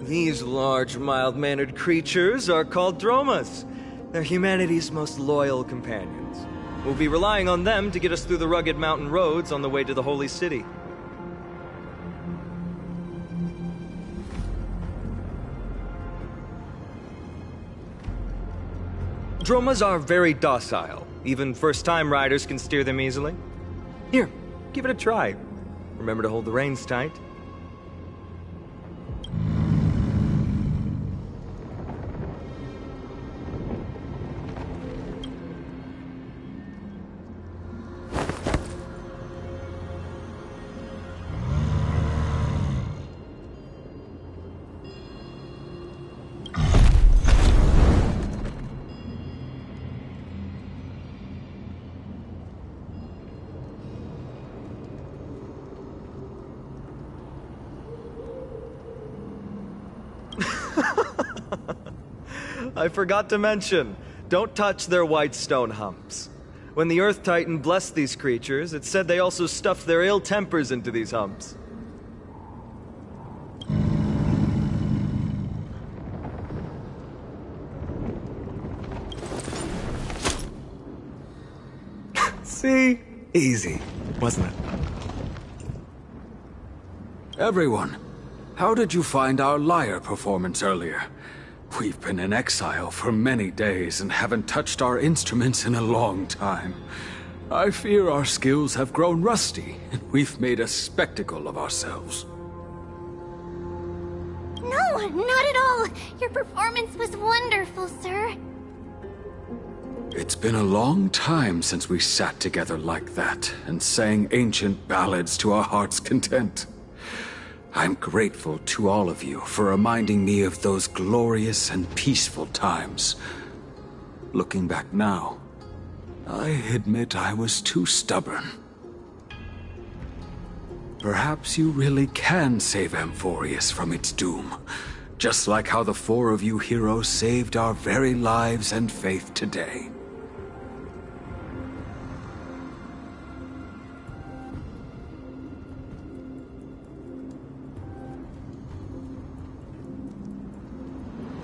These large, mild-mannered creatures are called Dromas. They're humanity's most loyal companions. We'll be relying on them to get us through the rugged mountain roads on the way to the Holy City. Dromas are very docile. Even first-time riders can steer them easily. Here, give it a try. Remember to hold the reins tight. I forgot to mention, don't touch their white stone humps. When the Earth Titan blessed these creatures, it said they also stuffed their ill tempers into these humps. See? Easy, wasn't it? Everyone, how did you find our lyre performance earlier? We've been in exile for many days and haven't touched our instruments in a long time. I fear our skills have grown rusty, and we've made a spectacle of ourselves. No, not at all. Your performance was wonderful, sir. It's been a long time since we sat together like that and sang ancient ballads to our heart's content. I'm grateful to all of you for reminding me of those glorious and peaceful times. Looking back now, I admit I was too stubborn. Perhaps you really can save Amphorius from its doom, just like how the four of you heroes saved our very lives and faith today.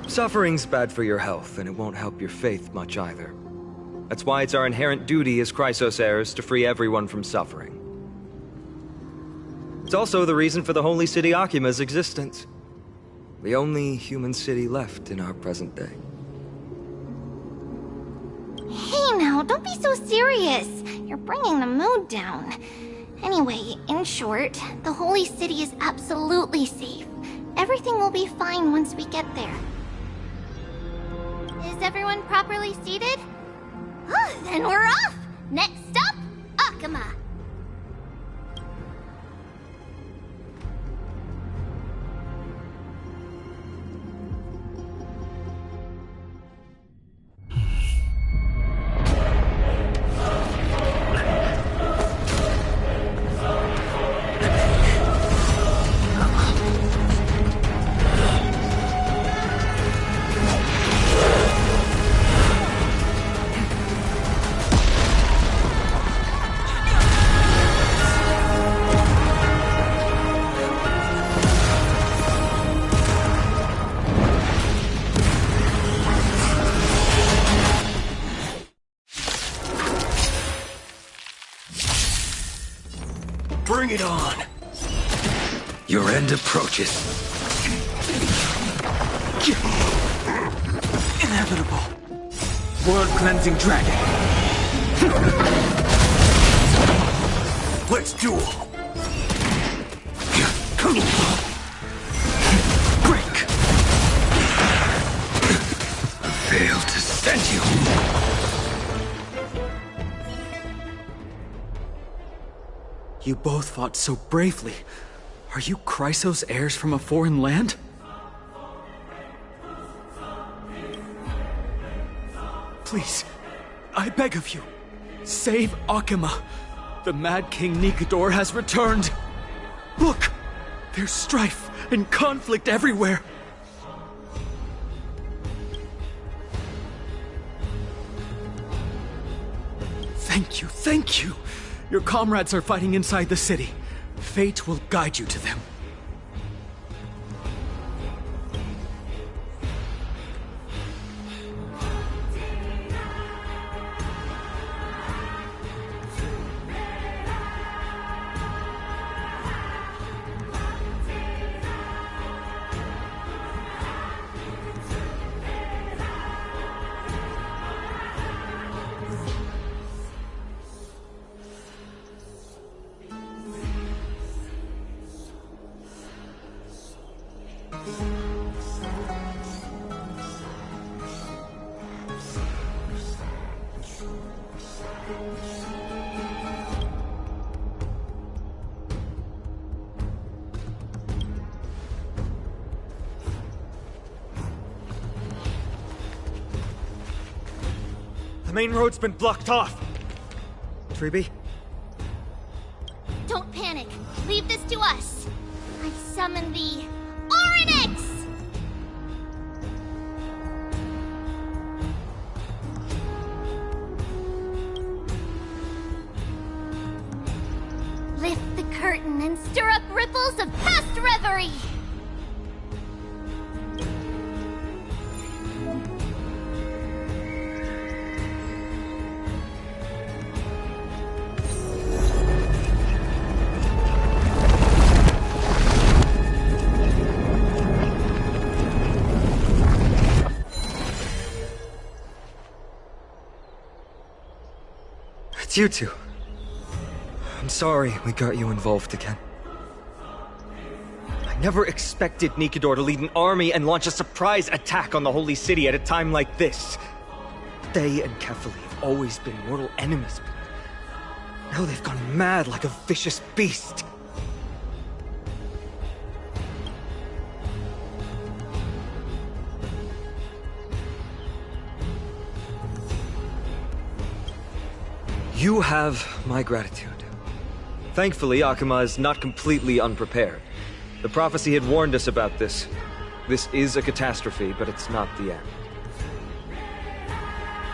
Suffering's bad for your health, and it won't help your faith much either. That's why it's our inherent duty as Chrysos heirs to free everyone from suffering. It's also the reason for the Holy City Akima's existence. The only human city left in our present day. Hey now, don't be so serious. You're bringing the mood down. Anyway, in short, the Holy City is absolutely safe. Everything will be fine once we get there. Is everyone properly seated? Then we're off! Next stop, Akima! Bring it on! Your end approaches. Inevitable. World-cleansing dragon. Let's duel. Break. I failed to send you. You both fought so bravely. Are you Chrysos heirs from a foreign land? Please, I beg of you, save Akima. The Mad King Nikador has returned. Look, there's strife and conflict everywhere. Thank you, thank you. Your comrades are fighting inside the city. Fate will guide you to them. The main road's been blocked off. Treeby? Don't panic. Leave this to us. I summon the Oryx! Lift the curtain and stir up ripples of past reverie! It's you two. I'm sorry we got you involved again. I never expected Nikador to lead an army and launch a surprise attack on the Holy City at a time like this. They and Kefali have always been mortal enemies, but now they've gone mad like a vicious beast. You have my gratitude. Thankfully, Akuma is not completely unprepared. The prophecy had warned us about this. This is a catastrophe, but it's not the end.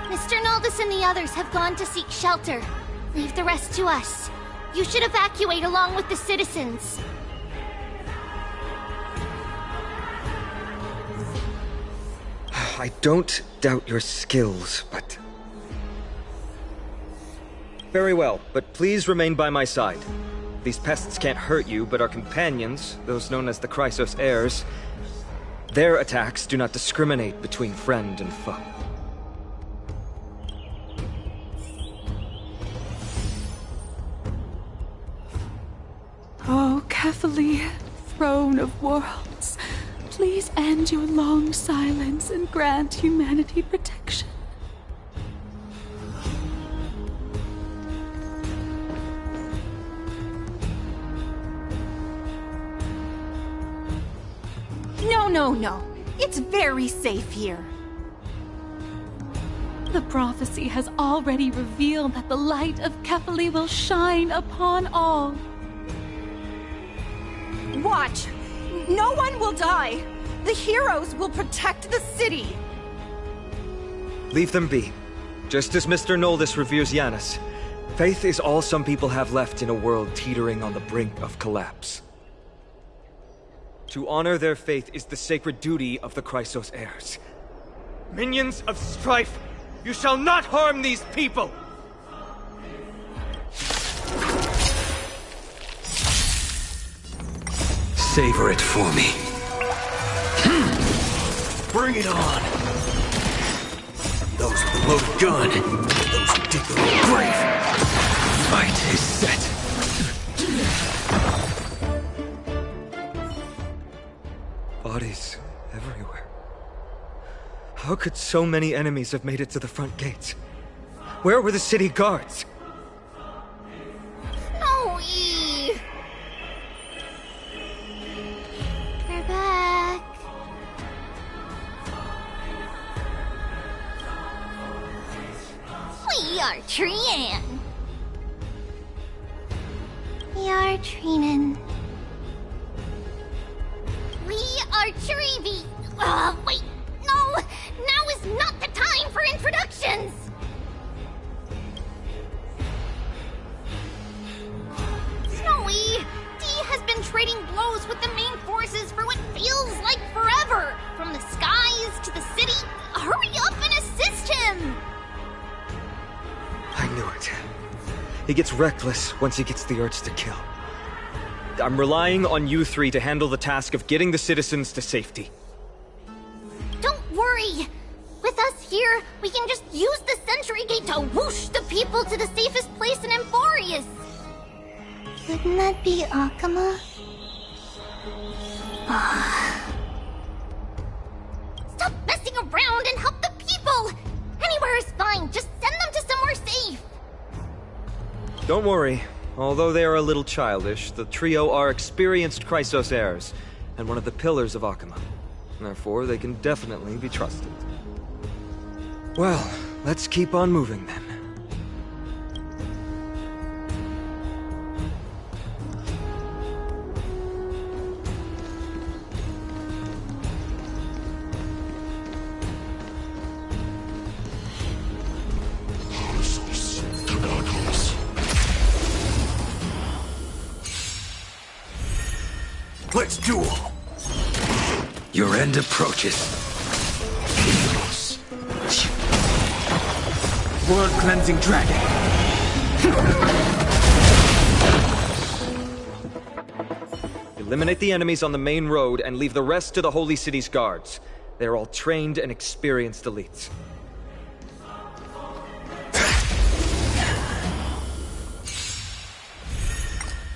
Mr. Naldis and the others have gone to seek shelter. Leave the rest to us. You should evacuate along with the citizens. I don't doubt your skills, but... Very well, but please remain by my side. These pests can't hurt you, but our companions, those known as the Chrysos heirs, their attacks do not discriminate between friend and foe. Oh, Kefali, throne of worlds, please end your long silence and grant humanity protection. No. It's very safe here. The prophecy has already revealed that the light of Kefali will shine upon all. Watch! No one will die! The heroes will protect the city! Leave them be. Just as Mr. Naldis reveres Janus, faith is all some people have left in a world teetering on the brink of collapse. To honor their faith is the sacred duty of the Chrysos heirs. Minions of strife, you shall not harm these people! Savor it for me. Bring it on! Those with the loaded gun, those who dig their own grave. Fight is set. Bodies everywhere. How could so many enemies have made it to the front gates? Where were the city guards? Snowy! We're back. We are Trian. We are Trinan. We are Treeby. Wait. No! Now is not the time for introductions! Snowy! Dee has been trading blows with the main forces for what feels like forever! From the skies to the city. Hurry up and assist him! I knew it. He gets reckless once he gets the urge to kill. I'm relying on you three to handle the task of getting the citizens to safety. Don't worry! With us here, we can just use the Sentry Gate to whoosh the people to the safest place in Emporius! Wouldn't that be Akuma? Don't worry. Although they are a little childish, the trio are experienced Chrysos heirs, and one of the pillars of Akama. Therefore, they can definitely be trusted. Well, let's keep on moving then. Let's duel! Your end approaches. World-cleansing dragon. Eliminate the enemies on the main road and leave the rest to the Holy City's guards. They're all trained and experienced elites.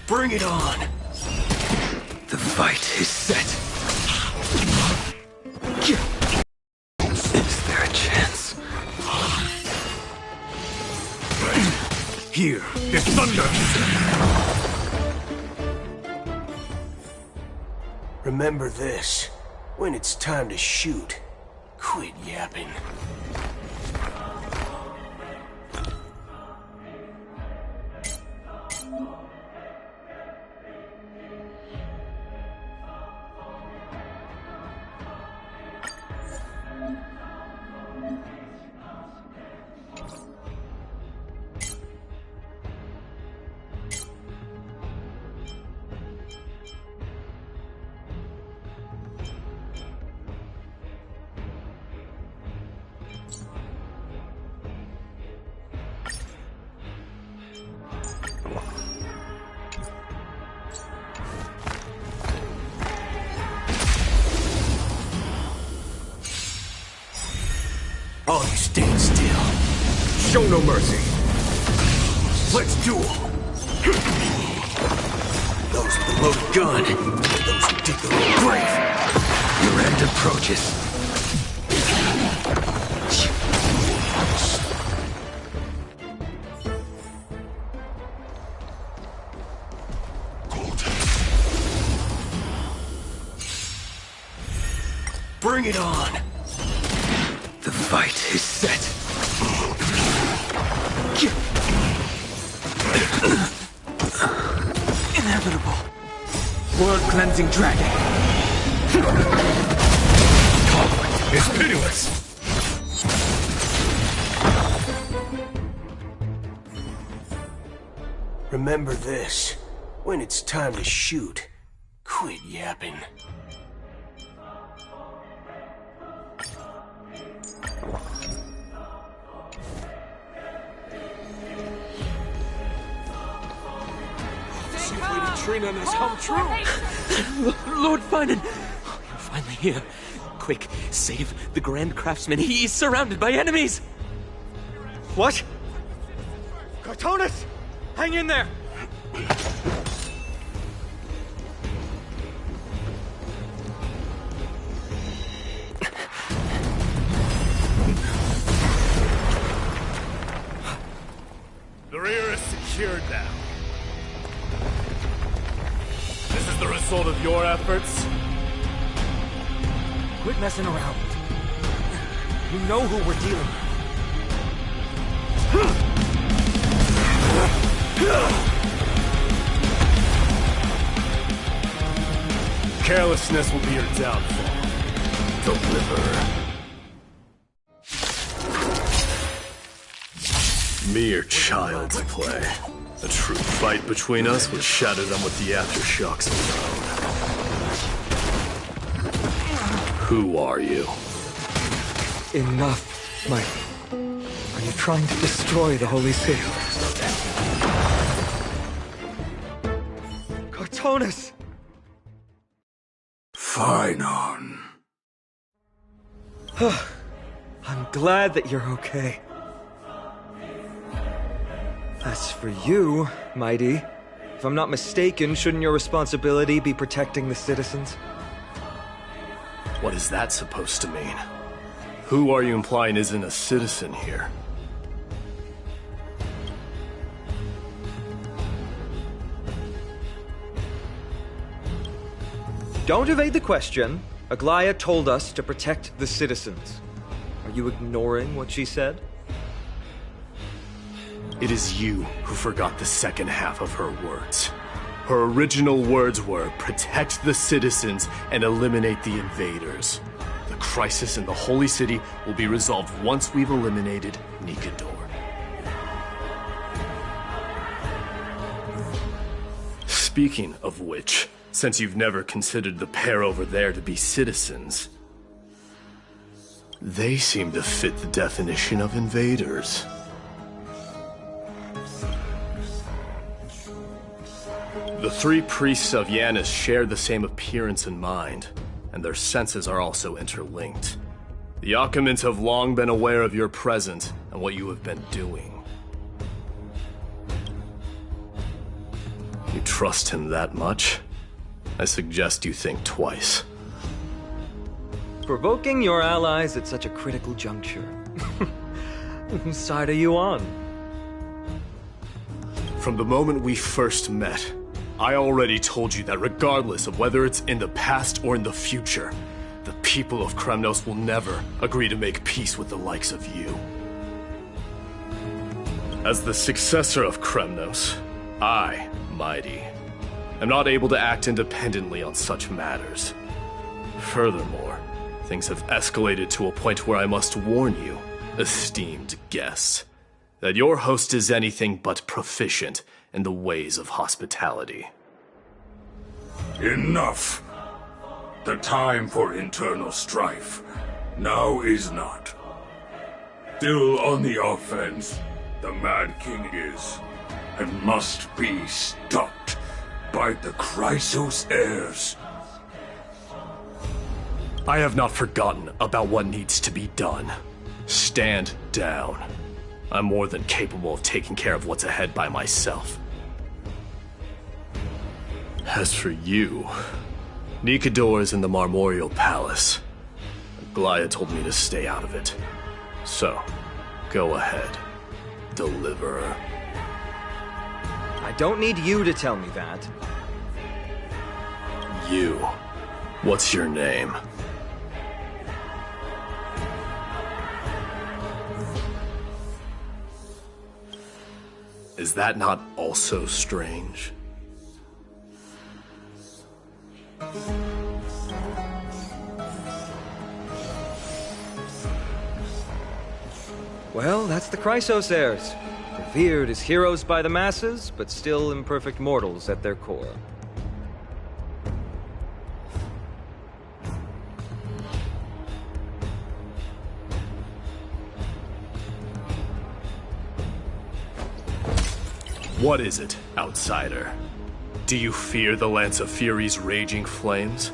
Bring it on! The fight is set. Is there a chance? Here is thunder! Remember this. When it's time to shoot, quit yapping. All you stand still. Show no mercy. Let's duel. Those with the loaded gun. Those who dig their own grave. Your end approaches. Bring it on. The fight is set. Inevitable. World-cleansing dragon. Conflict is pitiless. Remember this. When it's time to shoot, quit yapping. Trina has come true. Lord Finan, you're finally here. Quick, save the Grand Craftsman. He is surrounded by enemies. What? Cartonis! Hang in there! The rear is secured now. This is the result of your efforts? Quit messing around. You know who we're dealing with. Carelessness will be your downfall. Deliver. Mere child's play. A true fight between us would shatter them with the aftershocks alone. Who are you? Enough, Mike. Are you trying to destroy the Holy City? Cartonis! Finan. I'm glad that you're okay. As for you, Mighty, if I'm not mistaken, shouldn't your responsibility be protecting the citizens? What is that supposed to mean? Who are you implying isn't a citizen here? Don't evade the question. Aglaya told us to protect the citizens. Are you ignoring what she said? It is you who forgot the second half of her words. Her original words were, protect the citizens and eliminate the invaders. The crisis in the Holy City will be resolved once we've eliminated Nikador. Speaking of which, since you've never considered the pair over there to be citizens, they seem to fit the definition of invaders. The three priests of Yanis share the same appearance and mind, and their senses are also interlinked. The Achaemins have long been aware of your presence and what you have been doing. You trust him that much? I suggest you think twice. Provoking your allies at such a critical juncture. Whose side are you on? From the moment we first met, I already told you that regardless of whether it's in the past or in the future, the people of Kremnos will never agree to make peace with the likes of you. As the successor of Kremnos, I, Mighty, am not able to act independently on such matters. Furthermore, things have escalated to a point where I must warn you, esteemed guests, that your host is anything but proficient in the ways of hospitality. Enough! The time for internal strife now is not. Still on the offense, the Mad King is, and must be stopped by the Chrysos heirs. I have not forgotten about what needs to be done. Stand down. I'm more than capable of taking care of what's ahead by myself. As for you, Nikador is in the Marmorial Palace. Aglaya told me to stay out of it. So, go ahead. Deliver. I don't need you to tell me that. You. What's your name? Is that not also strange? Well, that's the Chrysos heirs. Revered as heroes by the masses, but still imperfect mortals at their core. What is it, outsider? Do you fear the Lance of Fury's raging flames?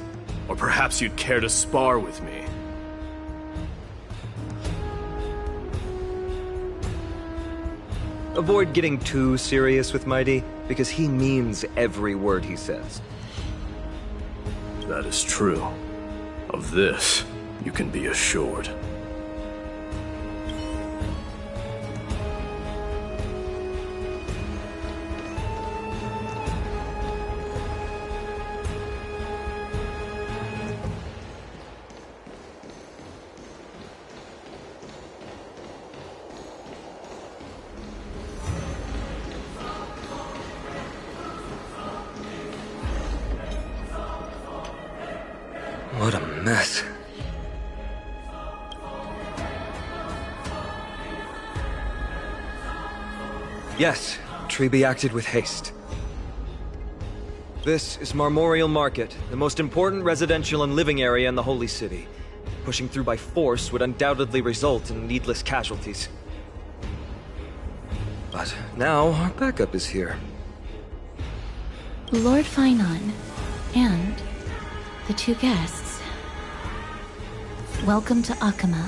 Or perhaps you'd care to spar with me? Avoid getting too serious with Mighty, because he means every word he says. That is true. Of this, you can be assured. What a mess. Yes, Treby acted with haste. This is Marmorial Market, the most important residential and living area in the Holy City. Pushing through by force would undoubtedly result in needless casualties. But now, our backup is here. Lord Finon, and the two guests. Welcome to Achaema.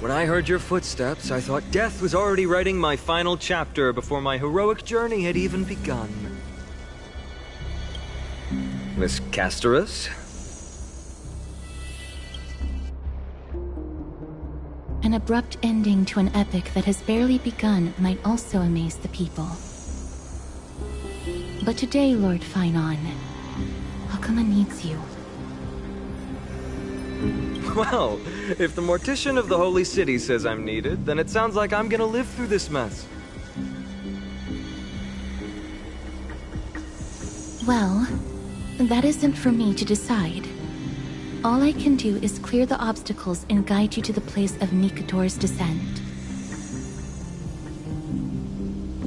When I heard your footsteps, I thought death was already writing my final chapter before my heroic journey had even begun. Miss Casterus? An abrupt ending to an epic that has barely begun might also amaze the people. But today, Lord Finon, Akama needs you. Well, if the Mortician of the Holy City says I'm needed, then it sounds like I'm gonna live through this mess. Well, that isn't for me to decide. All I can do is clear the obstacles and guide you to the place of Nikador's descent.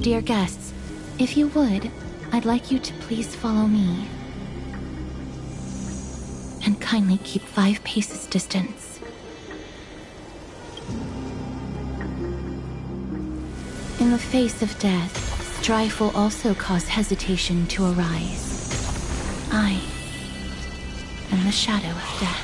Dear guests, if you would, I'd like you to please follow me. And kindly keep 5 paces distance. In the face of death, strife will also cause hesitation to arise. I am the shadow of death.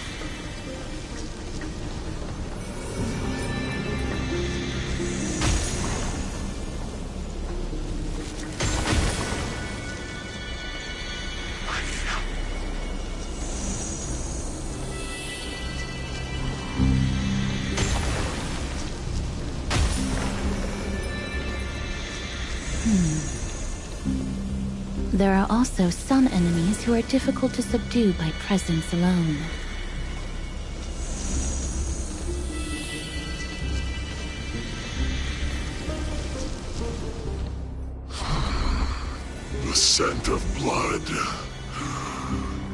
There are also some enemies who are difficult to subdue by presence alone. The scent of blood.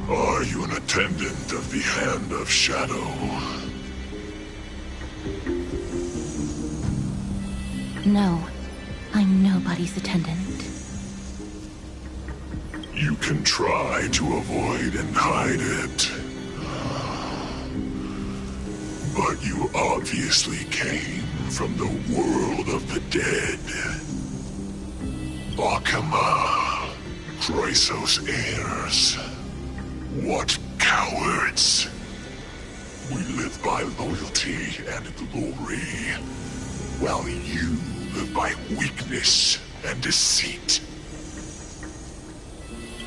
Are you an attendant of the Hand of Shadow? No, I'm nobody's attendant. You can try to avoid and hide it. But you obviously came from the world of the dead. Akama, Chrysos heirs. What cowards! We live by loyalty and glory, while you live by weakness and deceit.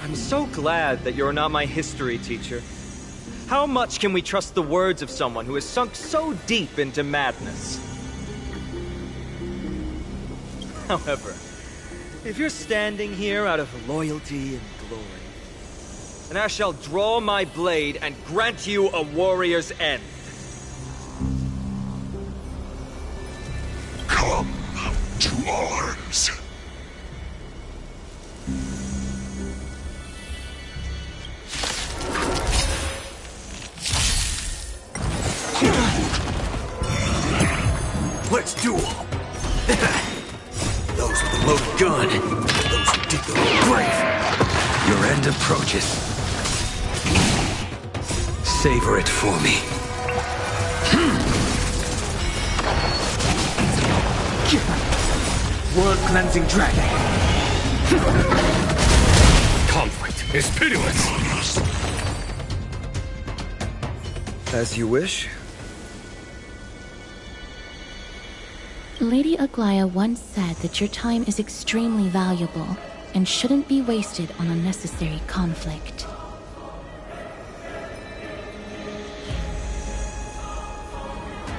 I'm so glad that you're not my history teacher. How much can we trust the words of someone who has sunk so deep into madness? However, if you're standing here out of loyalty and glory, then I shall draw my blade and grant you a warrior's end. Come to arms. Let's duel. Those with the loaded gun. Those who dig their own grave. Your end approaches. Savor it for me. World-cleansing dragon. Conflict is pitiless. As you wish. Lady Aglaya once said that your time is extremely valuable and shouldn't be wasted on unnecessary conflict.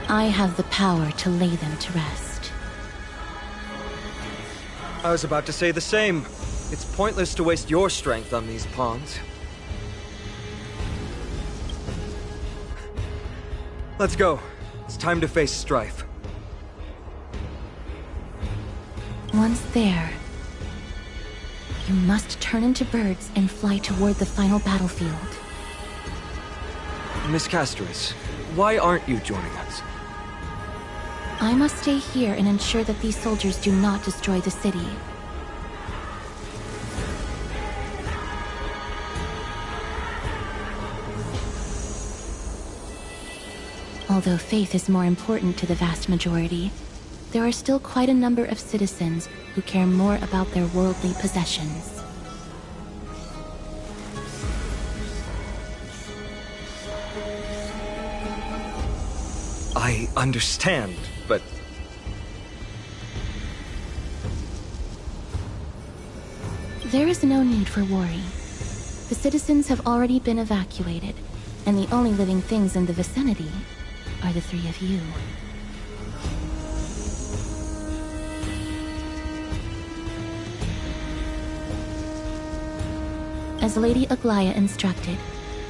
I have the power to lay them to rest. I was about to say the same. It's pointless to waste your strength on these pawns. Let's go. It's time to face strife. Once there, you must turn into birds and fly toward the final battlefield. Miss Castris, why aren't you joining us? I must stay here and ensure that these soldiers do not destroy the city. Although faith is more important to the vast majority, there are still quite a number of citizens who care more about their worldly possessions. I understand, but... There is no need for worry. The citizens have already been evacuated, and the only living things in the vicinity are the 3 of you. As Lady Aglaya instructed,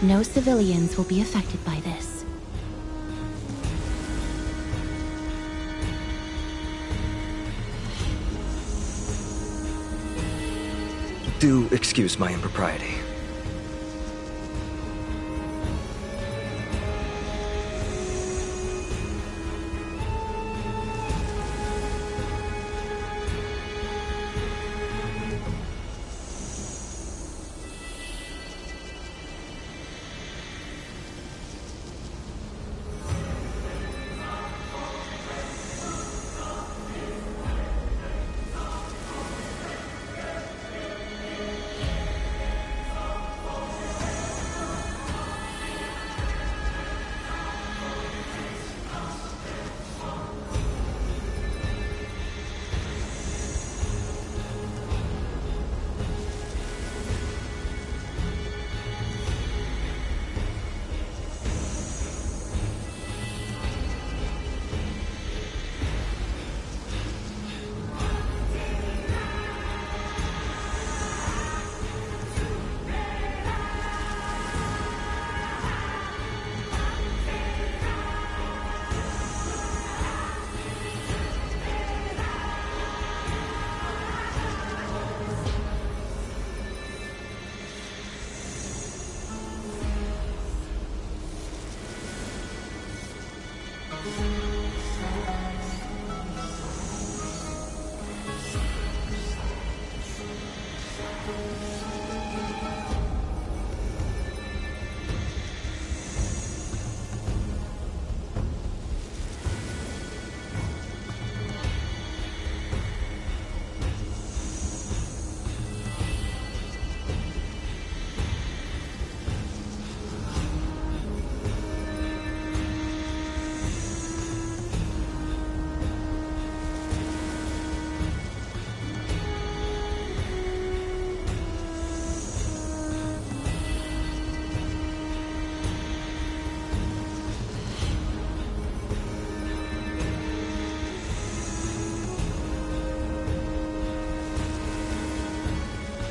no civilians will be affected by this. Do excuse my impropriety.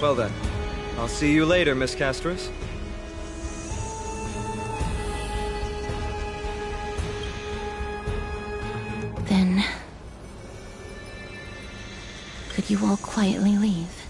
Well then, I'll see you later, Miss Castros. Then... could you all quietly leave?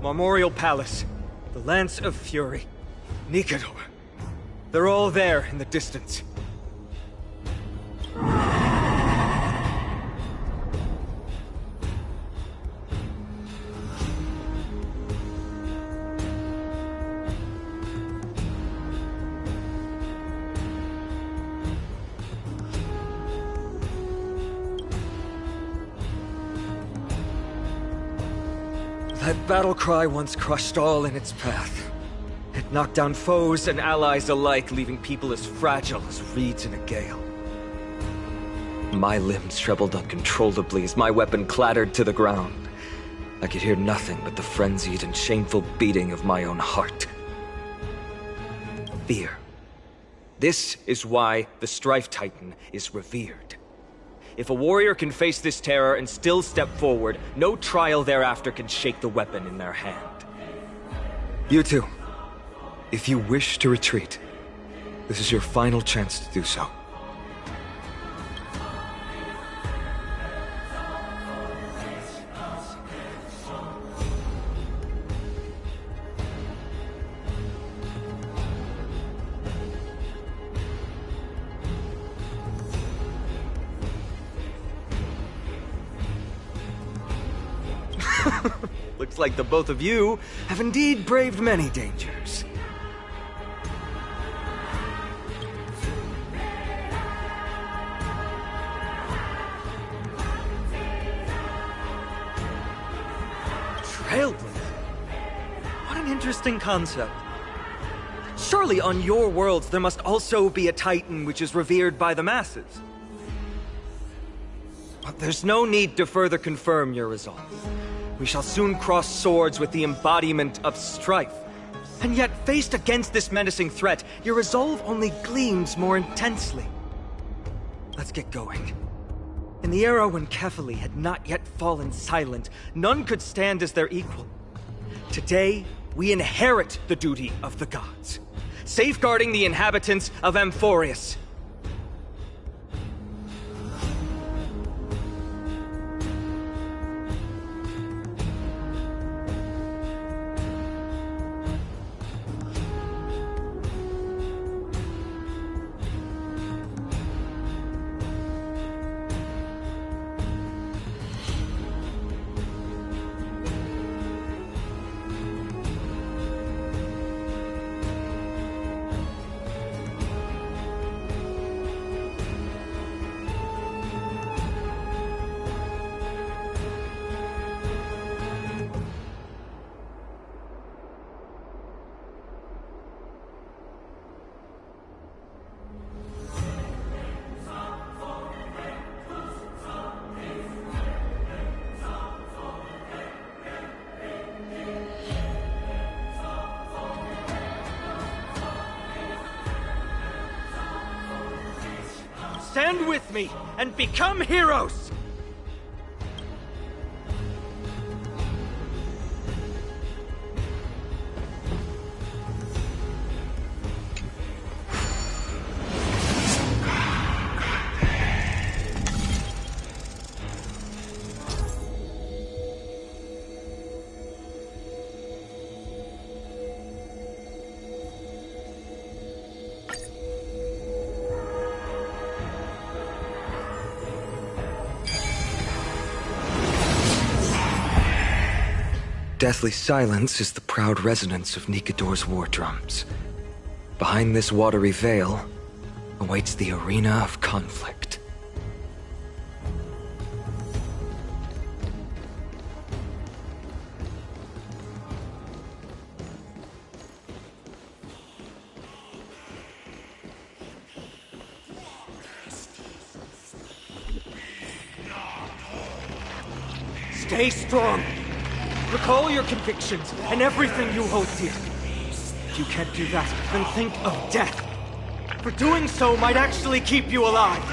Marmorial Palace, the Lance of Fury, Nikador. They're all there in the distance. That battle cry once crushed all in its path. It knocked down foes and allies alike, leaving people as fragile as reeds in a gale. My limbs trembled uncontrollably as my weapon clattered to the ground. I could hear nothing but the frenzied and shameful beating of my own heart. Fear. This is why the Strife Titan is revered. If a warrior can face this terror and still step forward, no trial thereafter can shake the weapon in their hand. You two, if you wish to retreat, this is your final chance to do so. Looks like the both of you have indeed braved many dangers. Trailblazer? What an interesting concept. Surely on your worlds there must also be a Titan which is revered by the masses. But there's no need to further confirm your resolve. We shall soon cross swords with the embodiment of strife. And yet, faced against this menacing threat, your resolve only gleams more intensely. Let's get going. In the era when Kefali had not yet fallen silent, none could stand as their equal. Today, we inherit the duty of the gods, safeguarding the inhabitants of Amphorius. Stand with me and become heroes! Deathly silence is the proud resonance of Nikador's war drums. Behind this watery veil awaits the arena of conflict. Stay strong! Recall your convictions and everything you hold dear. If you can't do that, then think of death. For doing so might actually keep you alive.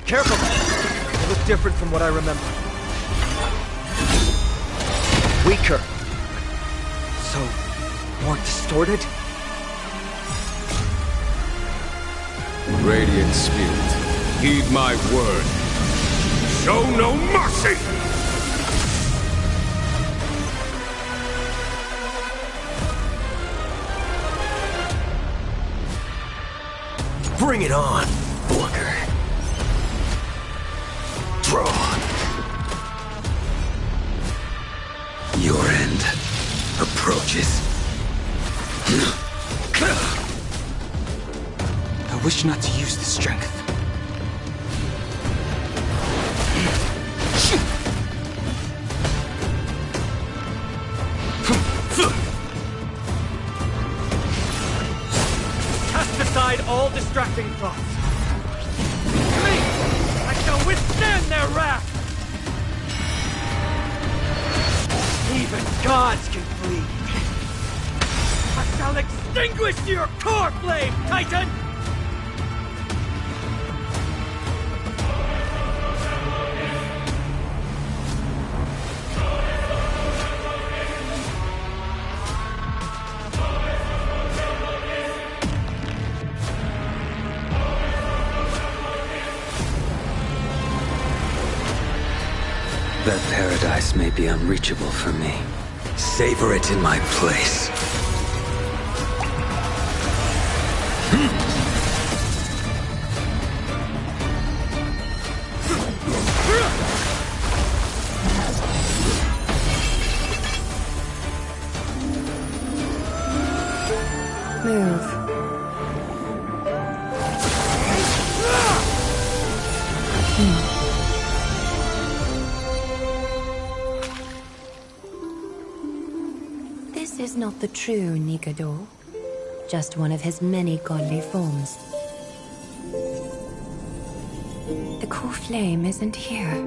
Careful! They look different from what I remember. Weaker. So, more distorted? Radiant Spirit, heed my word. Show no mercy! Bring it on, Booker. Draw. Your end approaches. I wish not to use the strength. Cast aside all distracting thoughts. Me! I shall withstand their wrath! Even gods can flee. I shall extinguish your core flame, Titan! That paradise may be unreachable for me. Savor it in my place. Move. This is not the true Nikador, just one of his many godly forms. The core flame isn't here.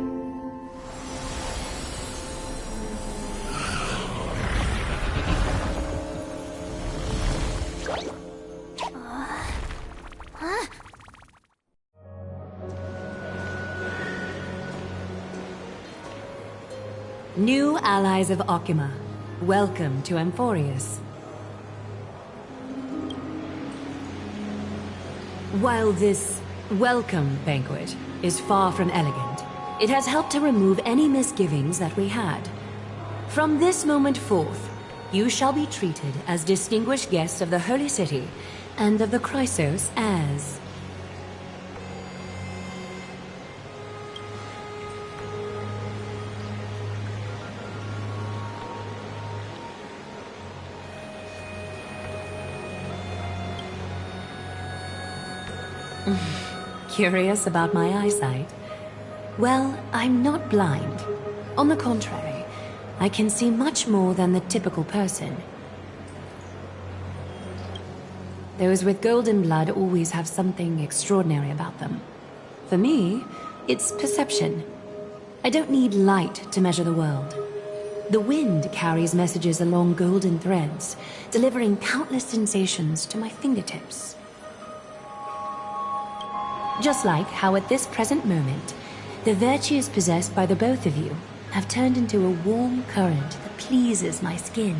New allies of Okima, welcome to Amphorius. While this welcome banquet is far from elegant, it has helped to remove any misgivings that we had. From this moment forth, you shall be treated as distinguished guests of the Holy City and of the Chrysos as... Curious about my eyesight? Well, I'm not blind. On the contrary, I can see much more than the typical person. Those with golden blood always have something extraordinary about them. For me, it's perception. I don't need light to measure the world. The wind carries messages along golden threads, delivering countless sensations to my fingertips. Just like how at this present moment, the virtues possessed by the both of you have turned into a warm current that pleases my skin.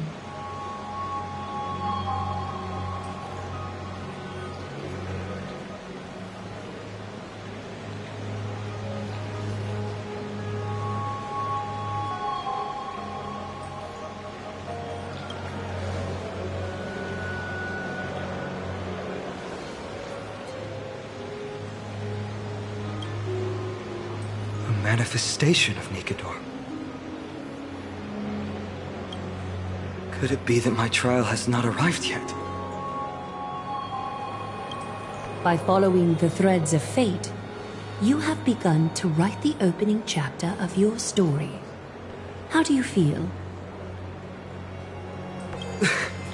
Manifestation of Nikador. Could it be that my trial has not arrived yet? By following the threads of fate, you have begun to write the opening chapter of your story. How do you feel?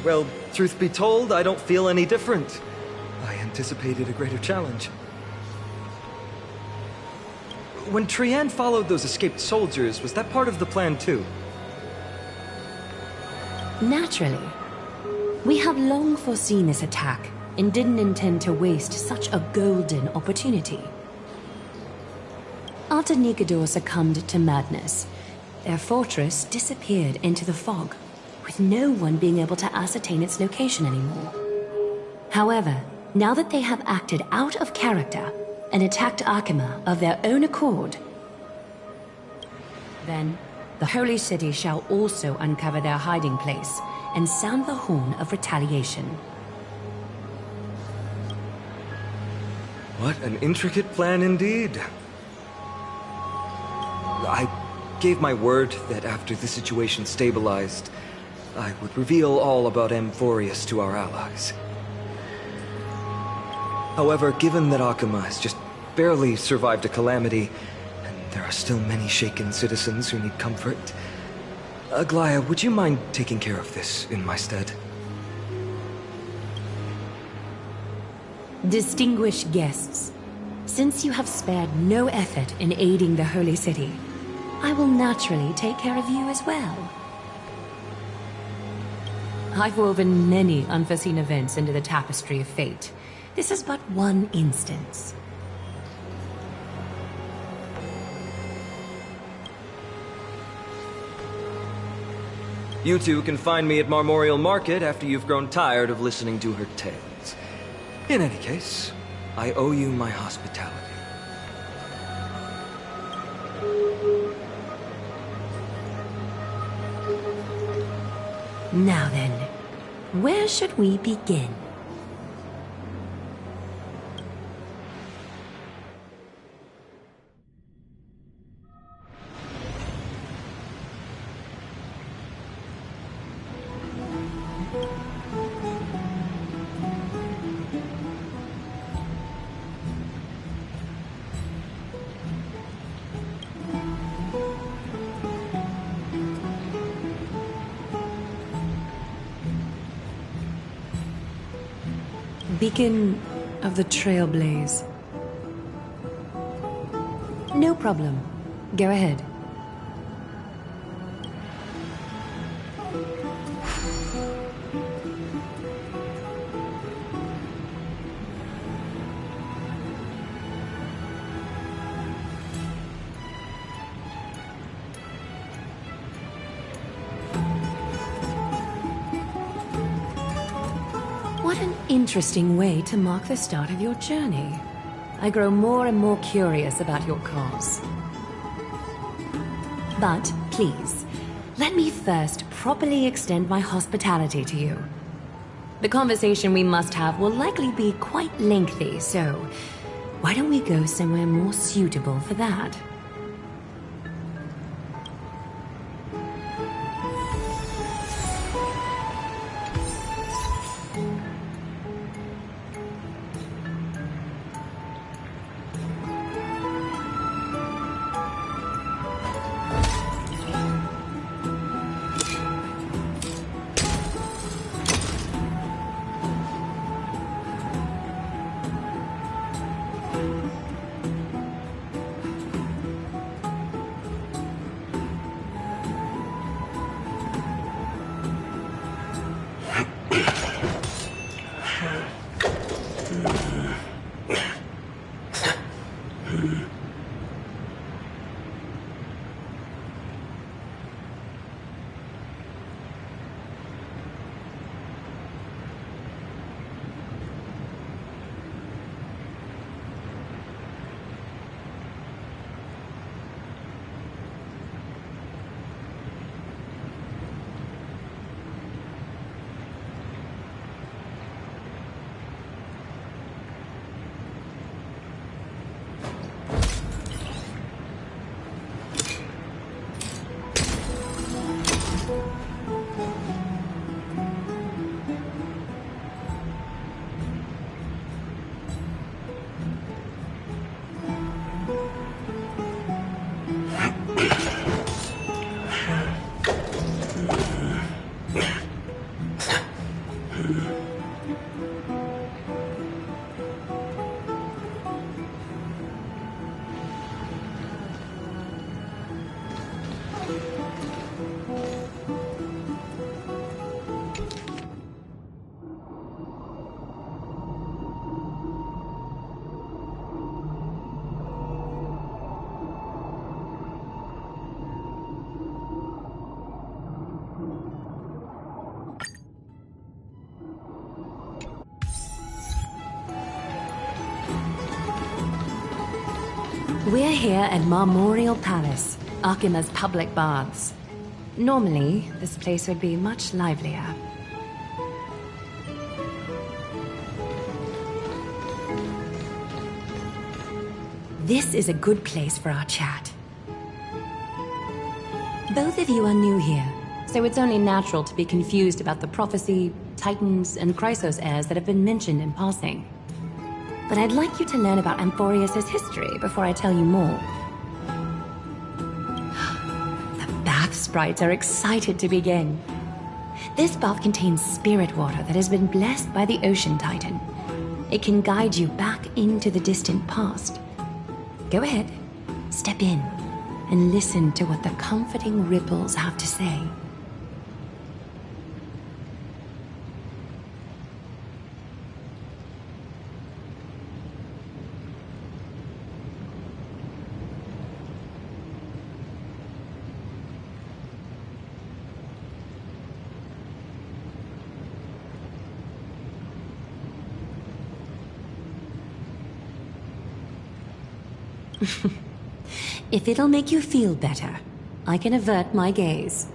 Well, truth be told, I don't feel any different. I anticipated a greater challenge. When Trian followed those escaped soldiers, was that part of the plan too? Naturally. We have long foreseen this attack and didn't intend to waste such a golden opportunity. After Nikedor succumbed to madness, their fortress disappeared into the fog, with no one being able to ascertain its location anymore. However, now that they have acted out of character and attacked Arkema of their own accord, then the Holy City shall also uncover their hiding place and sound the horn of retaliation. What an intricate plan indeed. I gave my word that after the situation stabilized, I would reveal all about Amphorius to our allies. However, given that Arkema has just barely survived a calamity, and there are still many shaken citizens who need comfort, Aglaya, would you mind taking care of this in my stead? Distinguished guests, since you have spared no effort in aiding the Holy City, I will naturally take care of you as well. I've woven many unforeseen events into the tapestry of fate. This is but one instance. You two can find me at Marmorial Market after you've grown tired of listening to her tales. In any case, I owe you my hospitality. Now then, where should we begin? Beacon of the Trailblaze. No problem. Go ahead. What an interesting way to mark the start of your journey. I grow more and more curious about your cause. But please, let me first properly extend my hospitality to you. The conversation we must have will likely be quite lengthy, so why don't we go somewhere more suitable for that? We're here at Marmorial Palace, Akima's public baths. Normally, this place would be much livelier. This is a good place for our chat. Both of you are new here, so it's only natural to be confused about the prophecy, titans, and Chrysos heirs that have been mentioned in passing. But I'd like you to learn about Amphorius' history before I tell you more. The bath sprites are excited to begin. This bath contains spirit water that has been blessed by the Ocean Titan. It can guide you back into the distant past. Go ahead, step in, and listen to what the comforting ripples have to say. If it'll make you feel better, I can avert my gaze.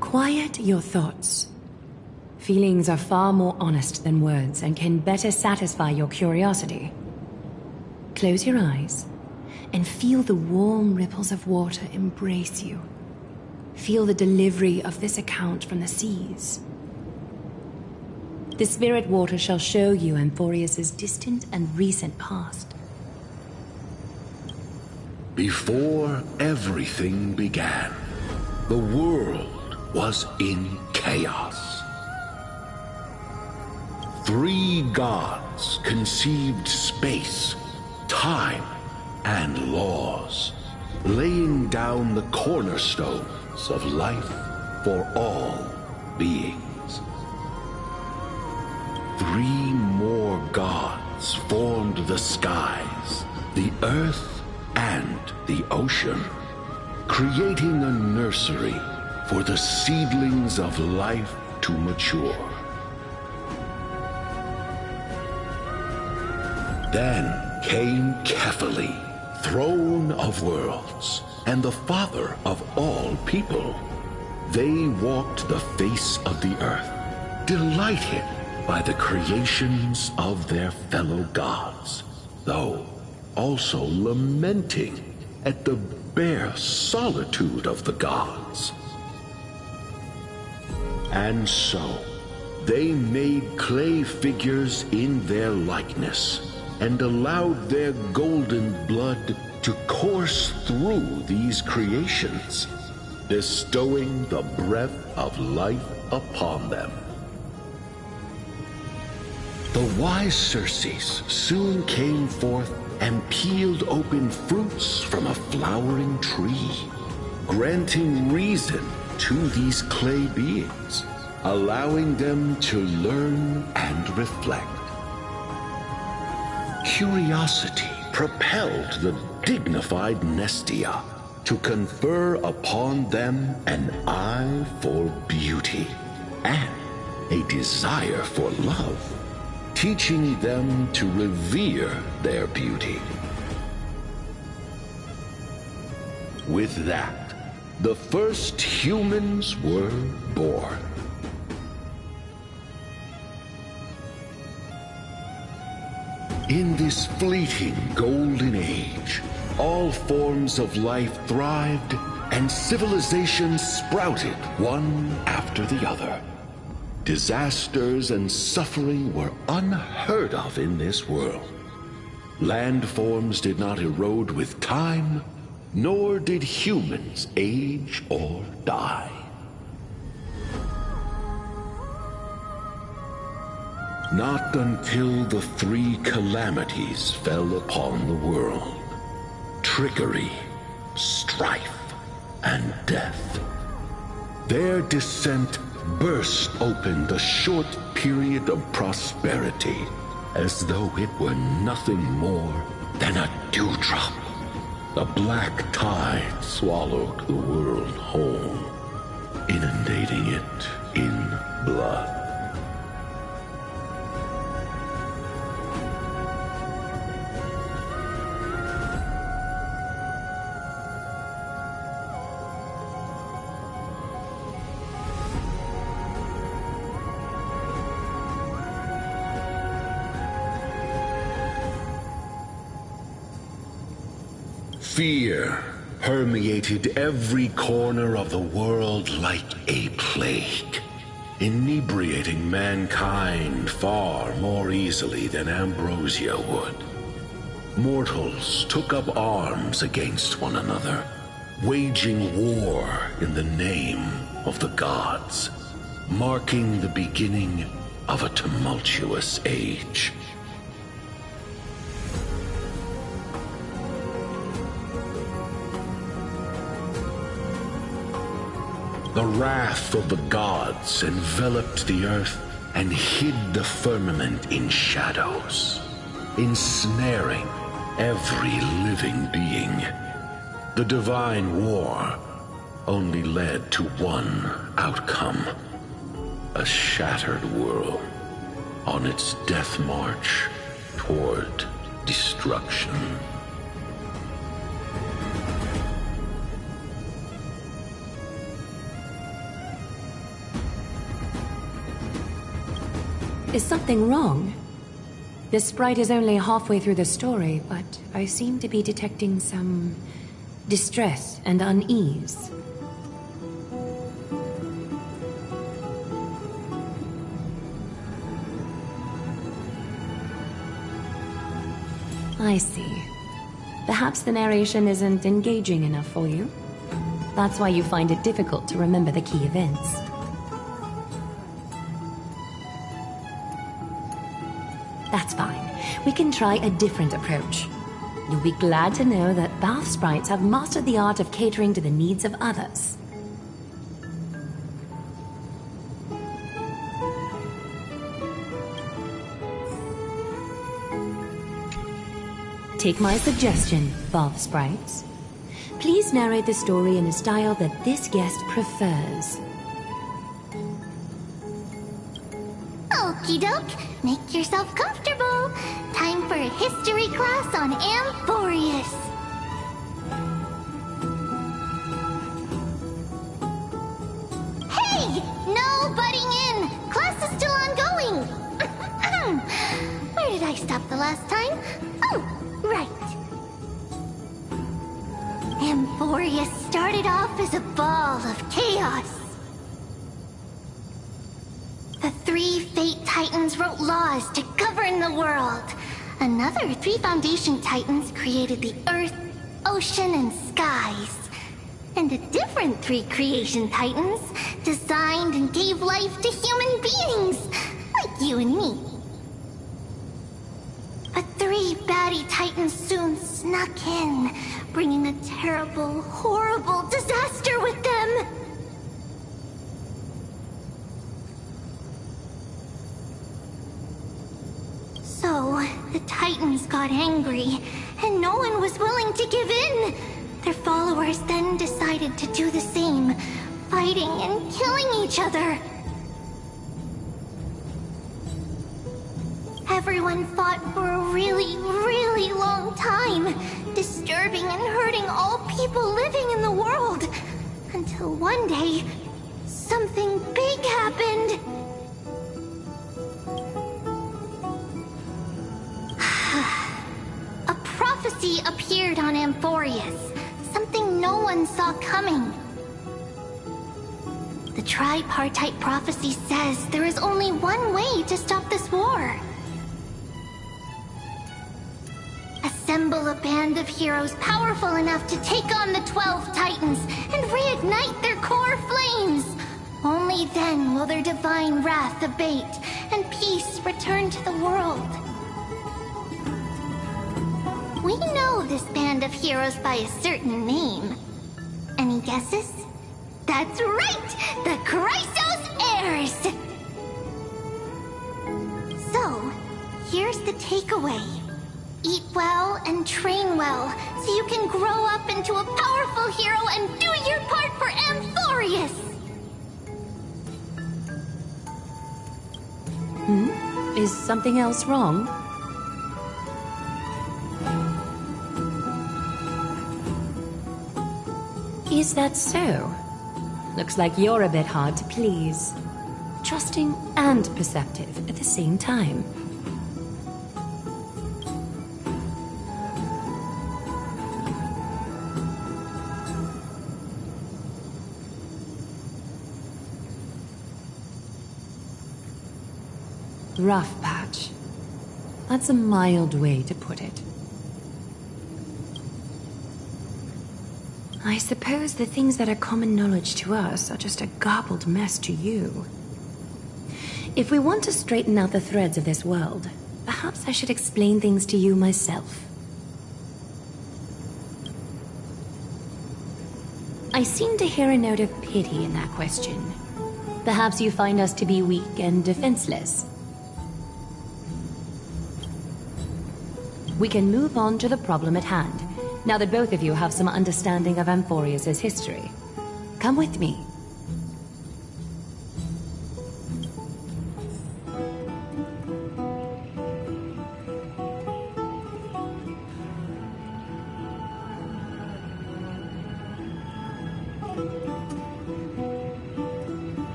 Quiet your thoughts. Feelings are far more honest than words and can better satisfy your curiosity. Close your eyes and feel the warm ripples of water embrace you. Feel the delivery of this account from the seas. The spirit water shall show you Amphorius' distant and recent past. Before everything began, the world was in chaos. 3 gods conceived space, time, and laws, laying down the cornerstones of life for all beings. 3 more gods formed the skies, the earth, and the ocean, creating a nursery for the seedlings of life to mature. Then came Kefali, throne of worlds, and the father of all people. They walked the face of the earth, delighted by the creations of their fellow gods, though also lamenting at the bare solitude of the gods. And so, they made clay figures in their likeness, and allowed their golden blood to course through these creations, bestowing the breath of life upon them. The wise Circes soon came forth and peeled open fruits from a flowering tree, granting reason to these clay beings, allowing them to learn and reflect. Curiosity propelled the dignified Nestia to confer upon them an eye for beauty and a desire for love, teaching them to revere their beauty. With that, the first humans were born. In this fleeting golden age, all forms of life thrived and civilizations sprouted one after the other. Disasters and suffering were unheard of in this world. Landforms did not erode with time, nor did humans age or die. Not until the 3 calamities fell upon the world: trickery, strife, and death. Their descent burst open the short period of prosperity, as though it were nothing more than a dewdrop. The black tide swallowed the world whole, inundating it in blood. Fear permeated every corner of the world like a plague, inebriating mankind far more easily than ambrosia would. Mortals took up arms against one another, waging war in the name of the gods, marking the beginning of a tumultuous age. The wrath of the gods enveloped the earth and hid the firmament in shadows, ensnaring every living being. The divine war only led to one outcome: a shattered world on its death march toward destruction. Is something wrong? This sprite is only halfway through the story, but I seem to be detecting some distress and unease. I see. Perhaps the narration isn't engaging enough for you. That's why you find it difficult to remember the key events. That's fine. We can try a different approach. You'll be glad to know that Bath sprites have mastered the art of catering to the needs of others. Take my suggestion, Bath sprites. Please narrate the story in a style that this guest prefers. Okie doke, make yourself comfortable. Time for a history class on Amphorius. Hey! No butting in! Class is still ongoing! Where did I stop the last time? Oh, right. Amphorius started off as a ball of chaos. The 3 Fate Titans wrote laws to govern the world. Another 3 Foundation Titans created the Earth, Ocean, and Skies. And a different 3 Creation Titans designed and gave life to human beings, like you and me. But 3 baddie Titans soon snuck in, bringing a terrible, horrible disaster with them. So, the Titans got angry, and no one was willing to give in. Their followers then decided to do the same, fighting and killing each other. Everyone fought for a really, really long time, disturbing and hurting all people living in the world. Until one day, something big happened. A prophecy appeared on Amphorius, something no one saw coming. The tripartite prophecy says there is only one way to stop this war. Assemble a band of heroes powerful enough to take on the 12 Titans and reignite their core flames. Only then will their divine wrath abate and peace return to the world. We know this band of heroes by a certain name. Any guesses? That's right! The Chrysos the takeaway. Eat well and train well, so you can grow up into a powerful hero and do your part for Amphorius! Is something else wrong? Is that so? Looks like you're a bit hard to please. Trusting and perceptive at the same time. Rough patch. That's a mild way to put it. I suppose the things that are common knowledge to us are just a garbled mess to you. If we want to straighten out the threads of this world, perhaps I should explain things to you myself. I seem to hear a note of pity in that question. Perhaps you find us to be weak and defenseless. We can move on to the problem at hand, now that both of you have some understanding of Amphorius' history. Come with me.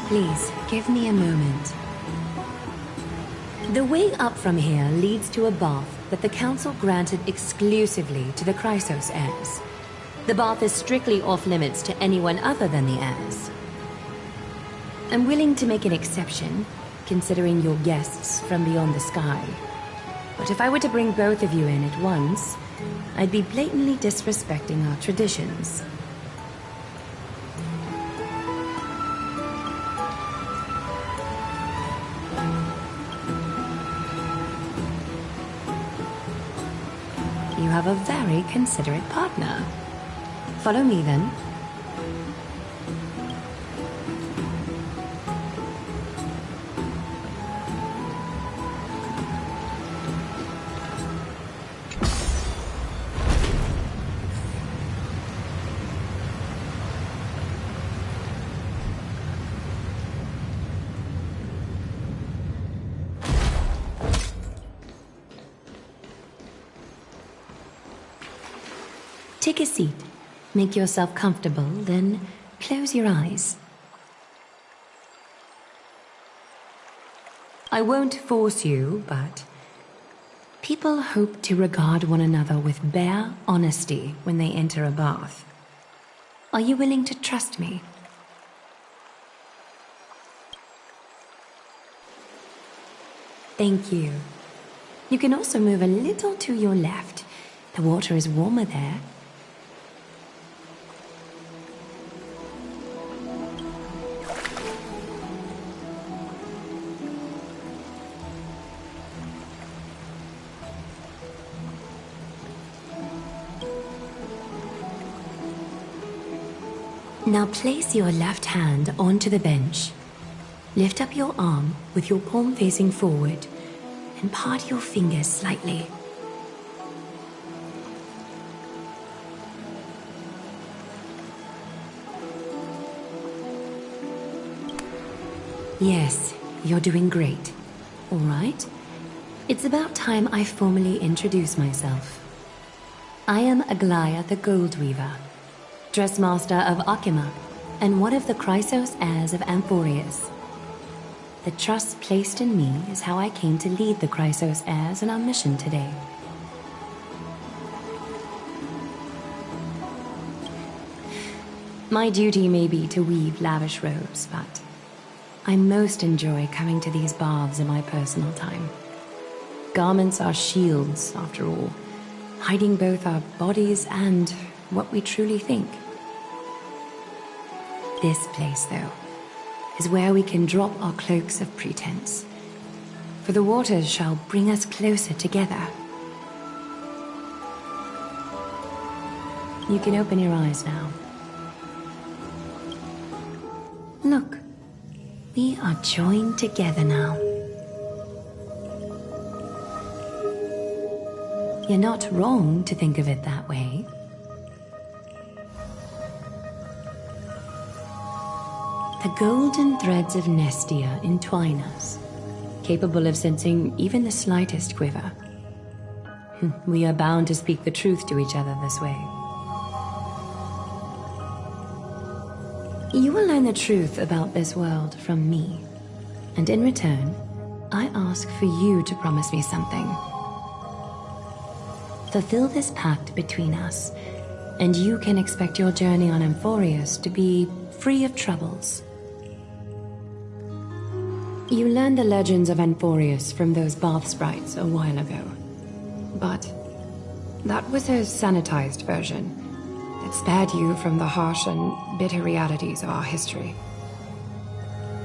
Please, give me a moment. The way up from here leads to a bath that the Council granted exclusively to the Chrysos heirs. The bath is strictly off-limits to anyone other than the heirs. I'm willing to make an exception, considering you're guests from beyond the sky. But if I were to bring both of you in at once, I'd be blatantly disrespecting our traditions. You have a very considerate partner. Follow me, then. Take a seat. Make yourself comfortable, then close your eyes. I won't force you, but people hope to regard one another with bare honesty when they enter a bath. Are you willing to trust me? Thank you. You can also move a little to your left. The water is warmer there. Now place your left hand onto the bench. Lift up your arm with your palm facing forward and part your fingers slightly. Yes, you're doing great. All right. It's about time I formally introduce myself. I am Aglaya the Gold Weaver, Dressmaster of Akima, and one of the Chrysos heirs of Amphorius. The trust placed in me is how I came to lead the Chrysos heirs in our mission today. My duty may be to weave lavish robes, but I most enjoy coming to these baths in my personal time. Garments are shields, after all, hiding both our bodies and what we truly think. This place, though, is where we can drop our cloaks of pretense. For the waters shall bring us closer together. You can open your eyes now. Look, we are joined together now. You're not wrong to think of it that way. The golden threads of Nestia entwine us, capable of sensing even the slightest quiver. We are bound to speak the truth to each other this way. You will learn the truth about this world from me, and in return, I ask for you to promise me something. Fulfill this pact between us, and you can expect your journey on Amphorius to be free of troubles. You learned the legends of Amphorius from those bath sprites a while ago, but that was a sanitized version that spared you from the harsh and bitter realities of our history.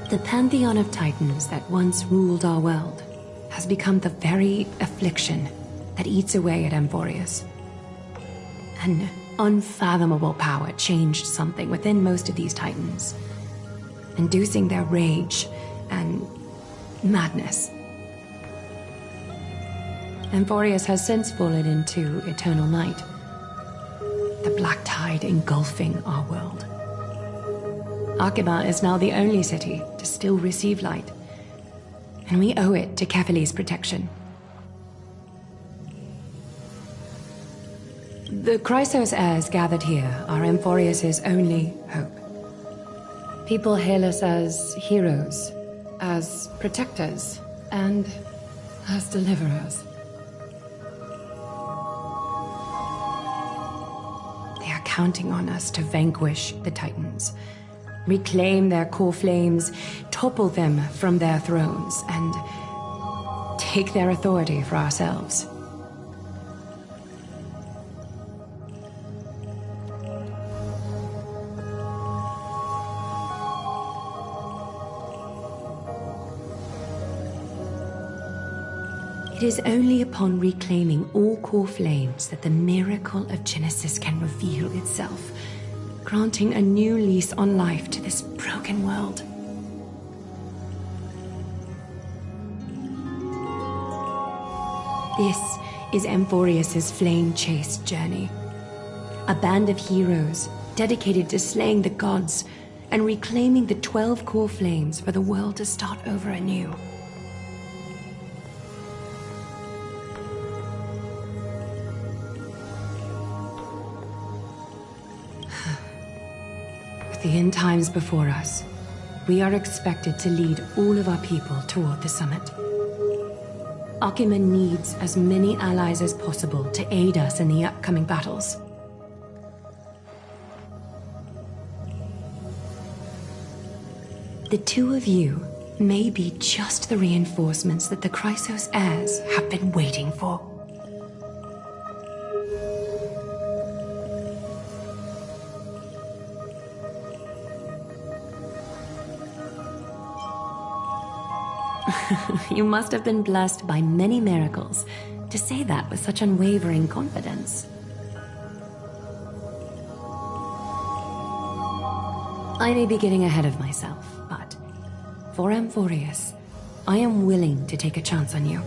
The pantheon of titans that once ruled our world has become the very affliction that eats away at Amphorius. An unfathomable power changed something within most of these titans, inducing their rage and madness. Amphorius has since fallen into eternal night, the black tide engulfing our world. Arkema is now the only city to still receive light, and we owe it to Kefali's protection. The Chrysos heirs gathered here are Amphorius' only hope. People hail us as heroes, as protectors, and as deliverers. They are counting on us to vanquish the Titans, reclaim their core flames, topple them from their thrones, and take their authority for ourselves. It is only upon reclaiming all core flames that the miracle of Genesis can reveal itself, granting a new lease on life to this broken world. This is Amphorius' flame chase journey. A band of heroes dedicated to slaying the gods and reclaiming the 12 core flames for the world to start over anew. The end times before us, we are expected to lead all of our people toward the summit. Arkema needs as many allies as possible to aid us in the upcoming battles. The two of you may be just the reinforcements that the Chrysos heirs have been waiting for. You must have been blessed by many miracles to say that with such unwavering confidence. I may be getting ahead of myself, but for Amphorius, I am willing to take a chance on you.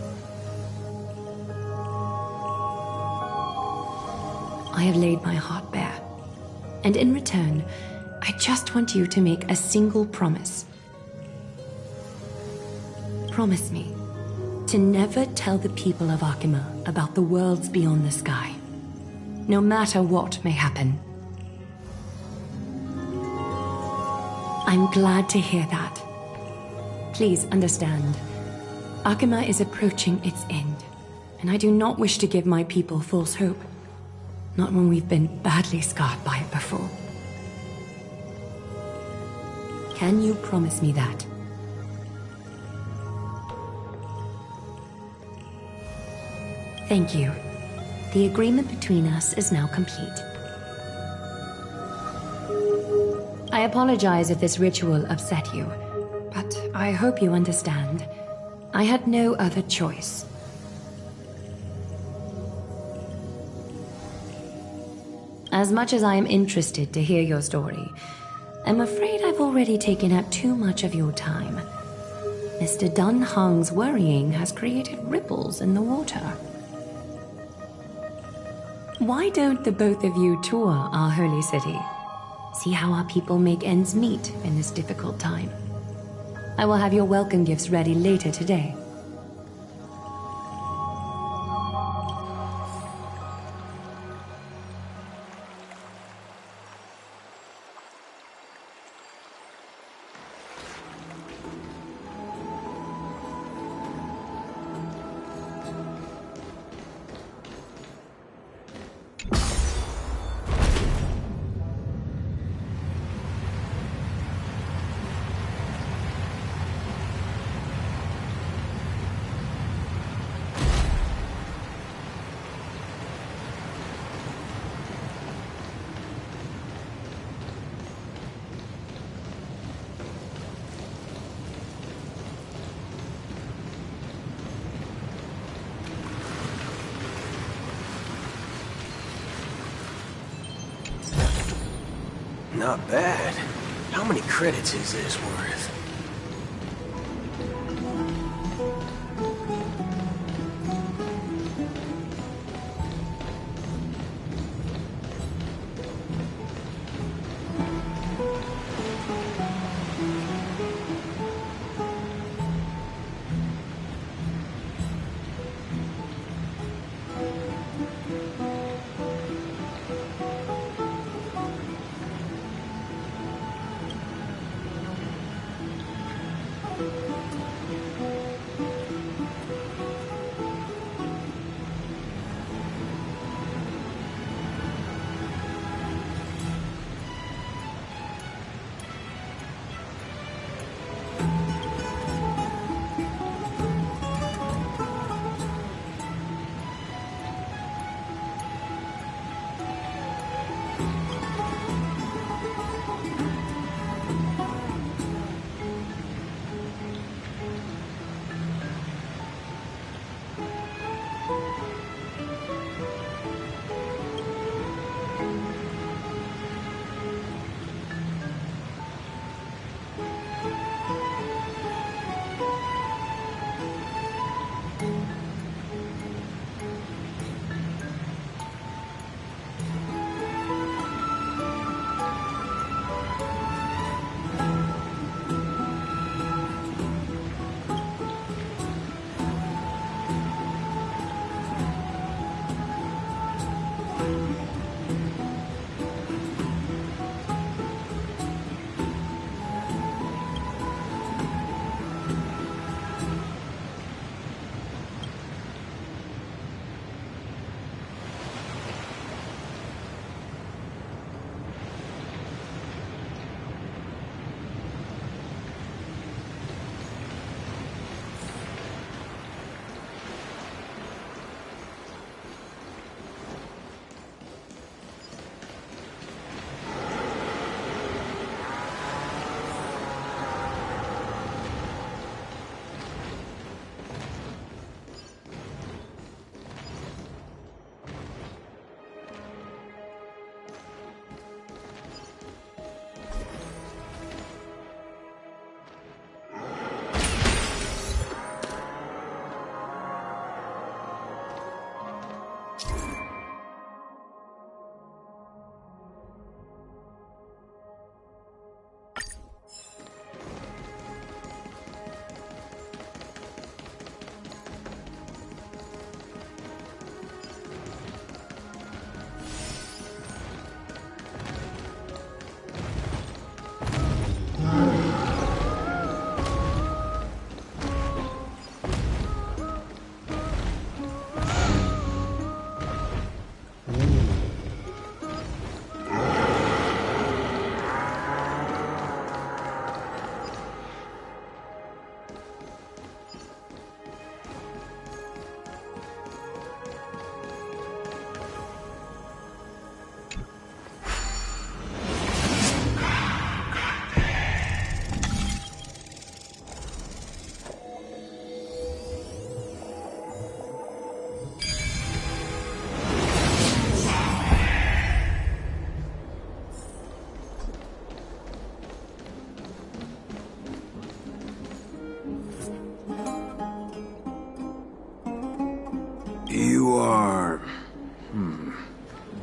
I have laid my heart bare, and in return, I just want you to make a single promise. Promise me to never tell the people of Arkema about the worlds beyond the sky, no matter what may happen. I'm glad to hear that. Please understand, Arkema is approaching its end, and I do not wish to give my people false hope, not when we've been badly scarred by it before. Can you promise me that? Thank you. The agreement between us is now complete. I apologize if this ritual upset you, but I hope you understand. I had no other choice. As much as I am interested to hear your story, I'm afraid I've already taken up too much of your time. Mr. Dunhung's worrying has created ripples in the water. Why don't the both of you tour our holy city? See how our people make ends meet in this difficult time. I will have your welcome gifts ready later today. Not bad. How many credits is this worth?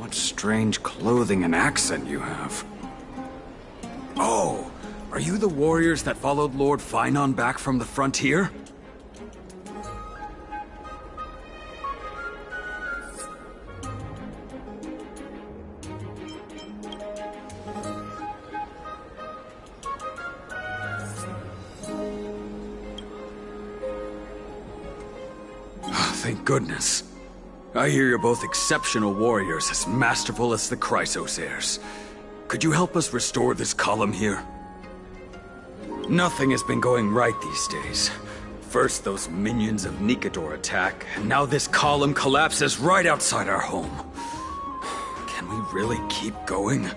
What strange clothing and accent you have. Oh, are you the warriors that followed Lord Finon back from the frontier? Thank goodness. I hear you're both exceptional warriors, as masterful as the Chrysos heirs. Could you help us restore this column here? Nothing has been going right these days. First those minions of Nikedor attack, and now this column collapses right outside our home. Can we really keep going?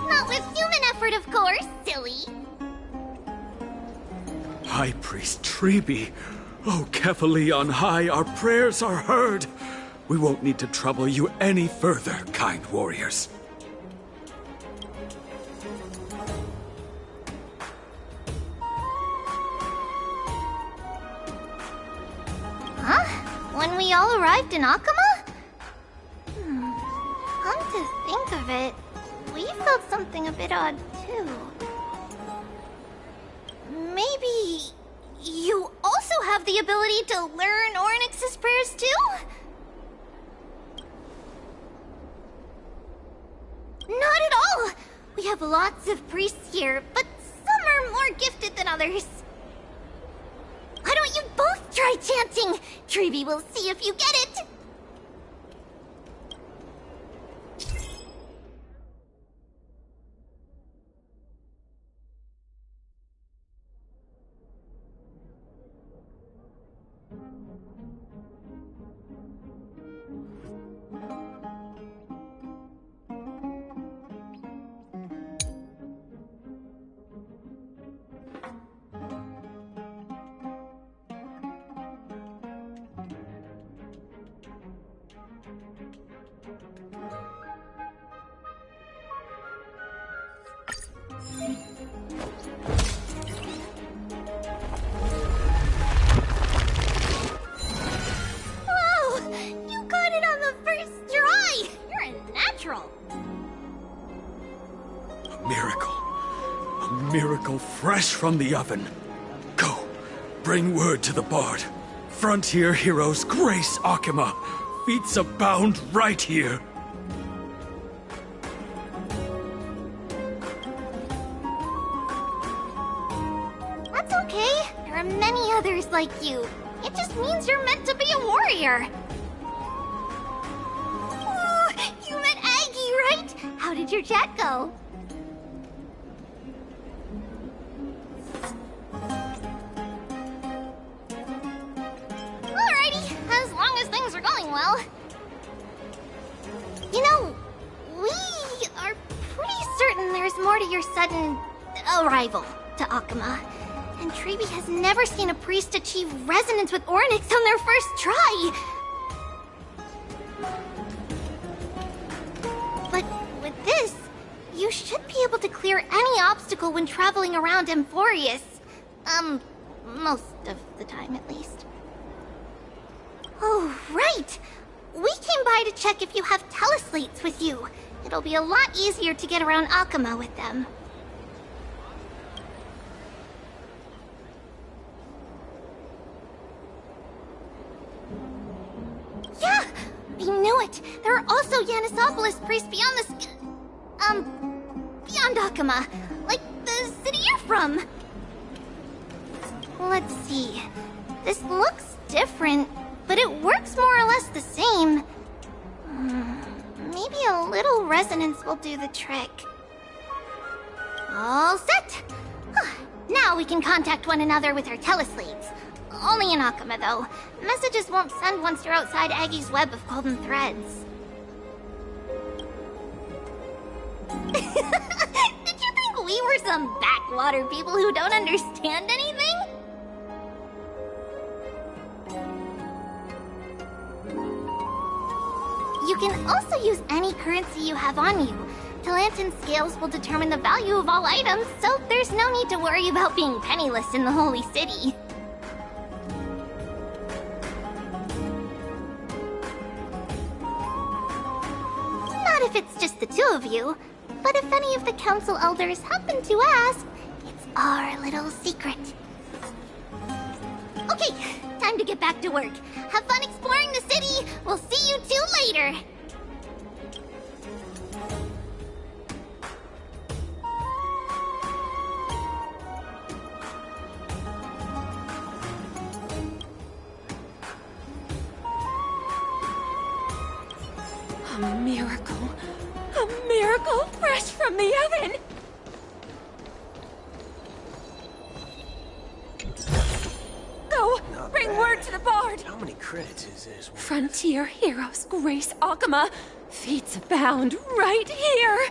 Not with human effort, of course, silly. High Priest Treeby. Oh, Kefali on high, our prayers are heard. We won't need to trouble you any further, kind warriors. Huh? When we all arrived in Akama? Come to think of it, we felt something a bit odd too. Maybe you also have the ability to learn Ornyx's prayers too? Not at all! We have lots of priests here, but some are more gifted than others. Why don't you both try chanting? Treeby will see if you get it. Miracle fresh from the oven. Go, bring word to the Bard. Frontier heroes grace Akama. Feats abound right here. That's okay. There are many others like you. It just means you're meant to be a warrior. Oh, you met Aggie, right? How did your chat go? Well, you know, we are pretty certain there's more to your sudden arrival to Akama. And Treeby has never seen a priest achieve resonance with Ornyx on their first try. But with this, you should be able to clear any obstacle when traveling around Amphorius. Most of the time at least. Oh, right! We came by to check if you have teleslates with you. It'll be a lot easier to get around Akama with them. Yeah! I knew it! There are also Yanisopolis priests beyond the beyond Akama. Like the city you're from. Let's see. This looks different. But it works more or less the same. Maybe a little resonance will do the trick. All set! Now we can contact one another with our teleslates. Only in Akama, though. Messages won't send once you're outside Aggie's web of golden threads. Did you think we were some backwater people who don't understand anything? You can also use any currency you have on you. Talantan scales will determine the value of all items, so there's no need to worry about being penniless in the Holy City. Not if it's just the two of you. But if any of the council elders happen to ask, it's our little secret. Okay, time to get back to work. Have fun exploring the city. We'll see you two later. A miracle. A miracle fresh from the oven! Go! Bring word to the Bard! How many credits is this? Frontier heroes grace Akama. Feats abound right here!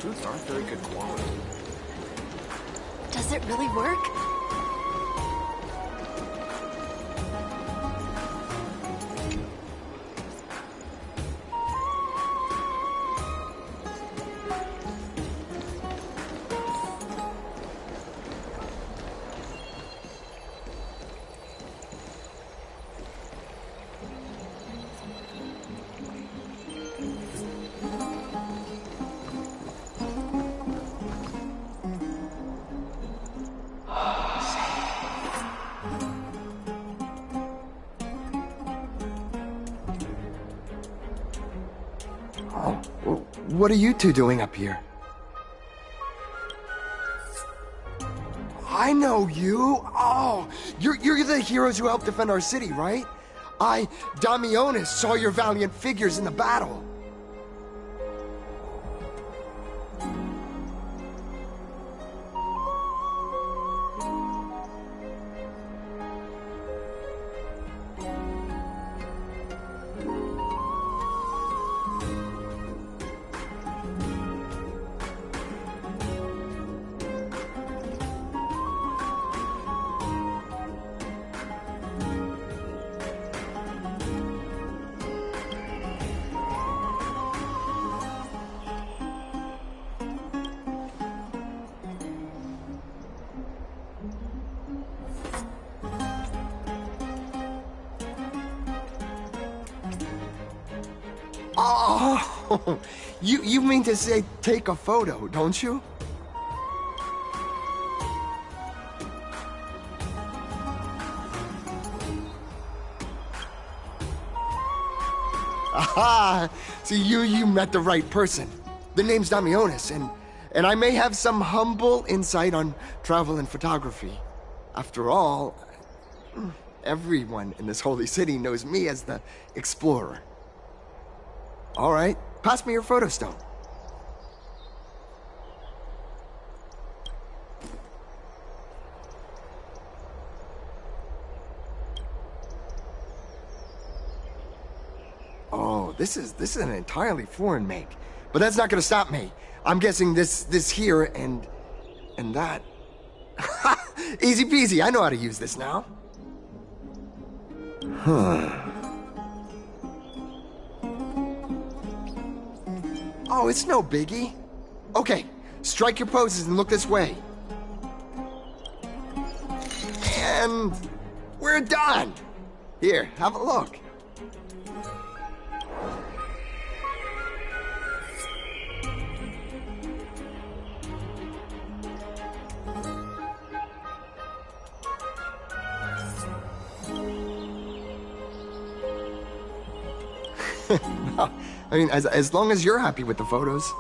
Fruits aren't very good quality. Does it really work? What are you two doing up here? I know you! Oh, you're the heroes who helped defend our city, right? Damionis, saw your valiant figures in the battle. Oh, you mean to say take a photo, don't you? Aha! So you met the right person. The name's Damionis, and I may have some humble insight on travel and photography. After all, everyone in this holy city knows me as the Explorer. All right, pass me your photo stone. this is an entirely foreign make. But that's not gonna stop me. I'm guessing this here and that. Easy peasy, I know how to use this now. Oh, it's no biggie. Okay, strike your poses and look this way. And we're done. Here, have a look. No, I mean, as long as you're happy with the photos.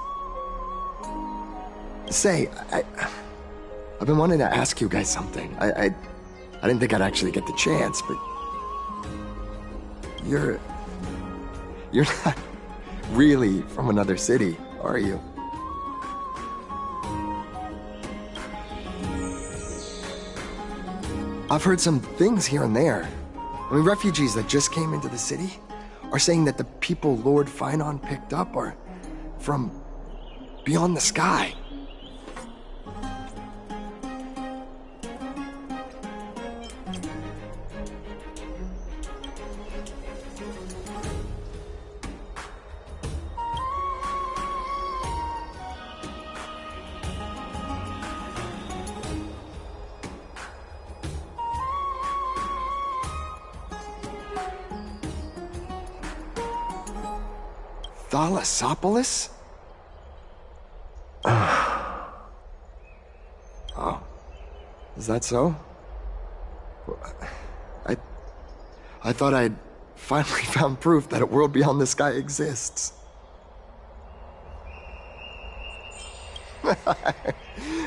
Say, I've been wanting to ask you guys something. I didn't think I'd actually get the chance, but you're not really from another city, are you? I've heard some things here and there. I mean, refugees that just came into the city are saying that the people Lord Finon picked up are from beyond the sky. Thalassopolis? Oh. Is that so? I thought I'd finally found proof that a world beyond the sky exists.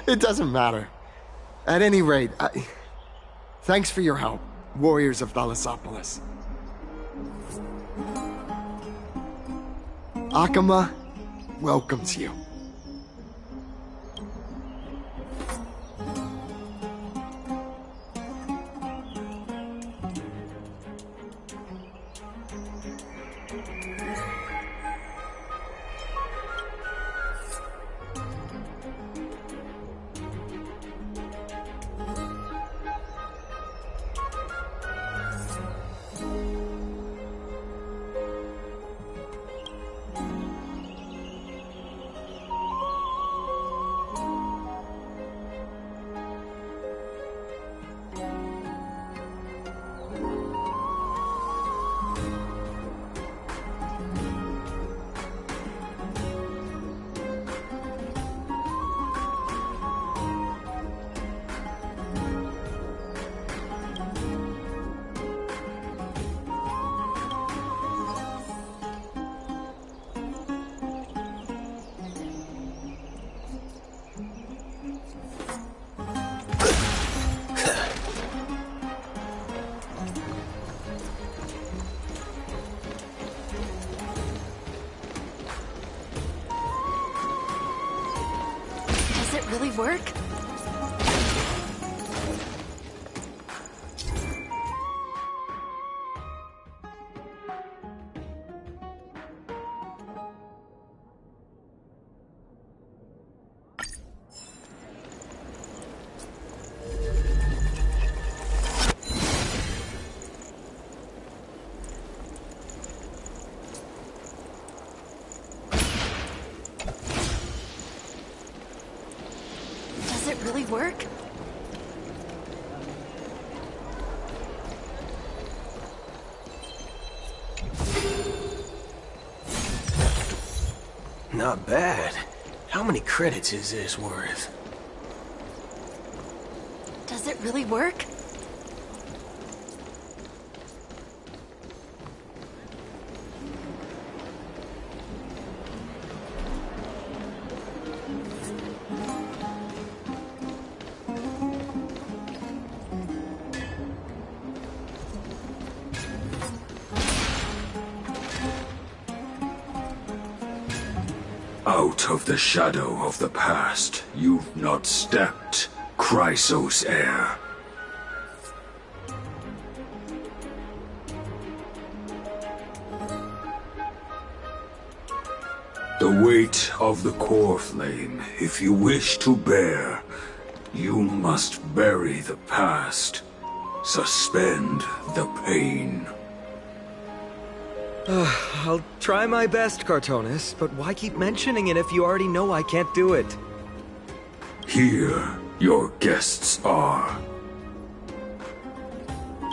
It doesn't matter. At any rate, thanks for your help, warriors of Thalassopolis. Akama welcomes you. Really work? Really work? Not bad. How many credits is this worth? Does it really work? Out of the shadow of the past, you've not stepped, Chrysos heir. The weight of the core flame, if you wish to bear, you must bury the past. Suspend the pain. I'll try my best, Cartonis, but why keep mentioning it if you already know I can't do it? Here, your guests are.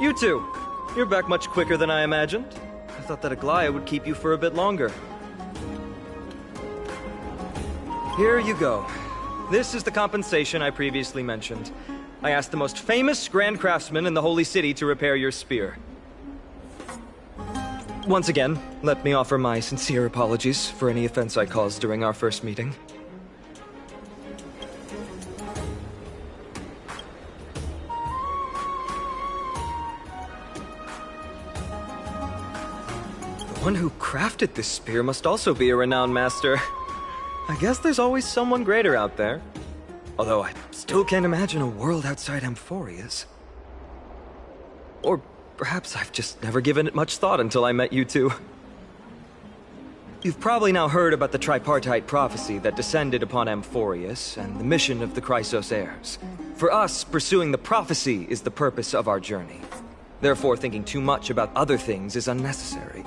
You two. You're back much quicker than I imagined. I thought that Aglaya would keep you for a bit longer. Here you go. This is the compensation I previously mentioned. I asked the most famous Grand Craftsman in the Holy City to repair your spear. Once again, let me offer my sincere apologies for any offense I caused during our first meeting. The one who crafted this spear must also be a renowned master. I guess there's always someone greater out there. Although I still can't imagine a world outside Amphorius. Or perhaps I've just never given it much thought until I met you two. You've probably now heard about the tripartite prophecy that descended upon Amphorius and the mission of the Chrysos heirs. For us, pursuing the prophecy is the purpose of our journey. Therefore, thinking too much about other things is unnecessary.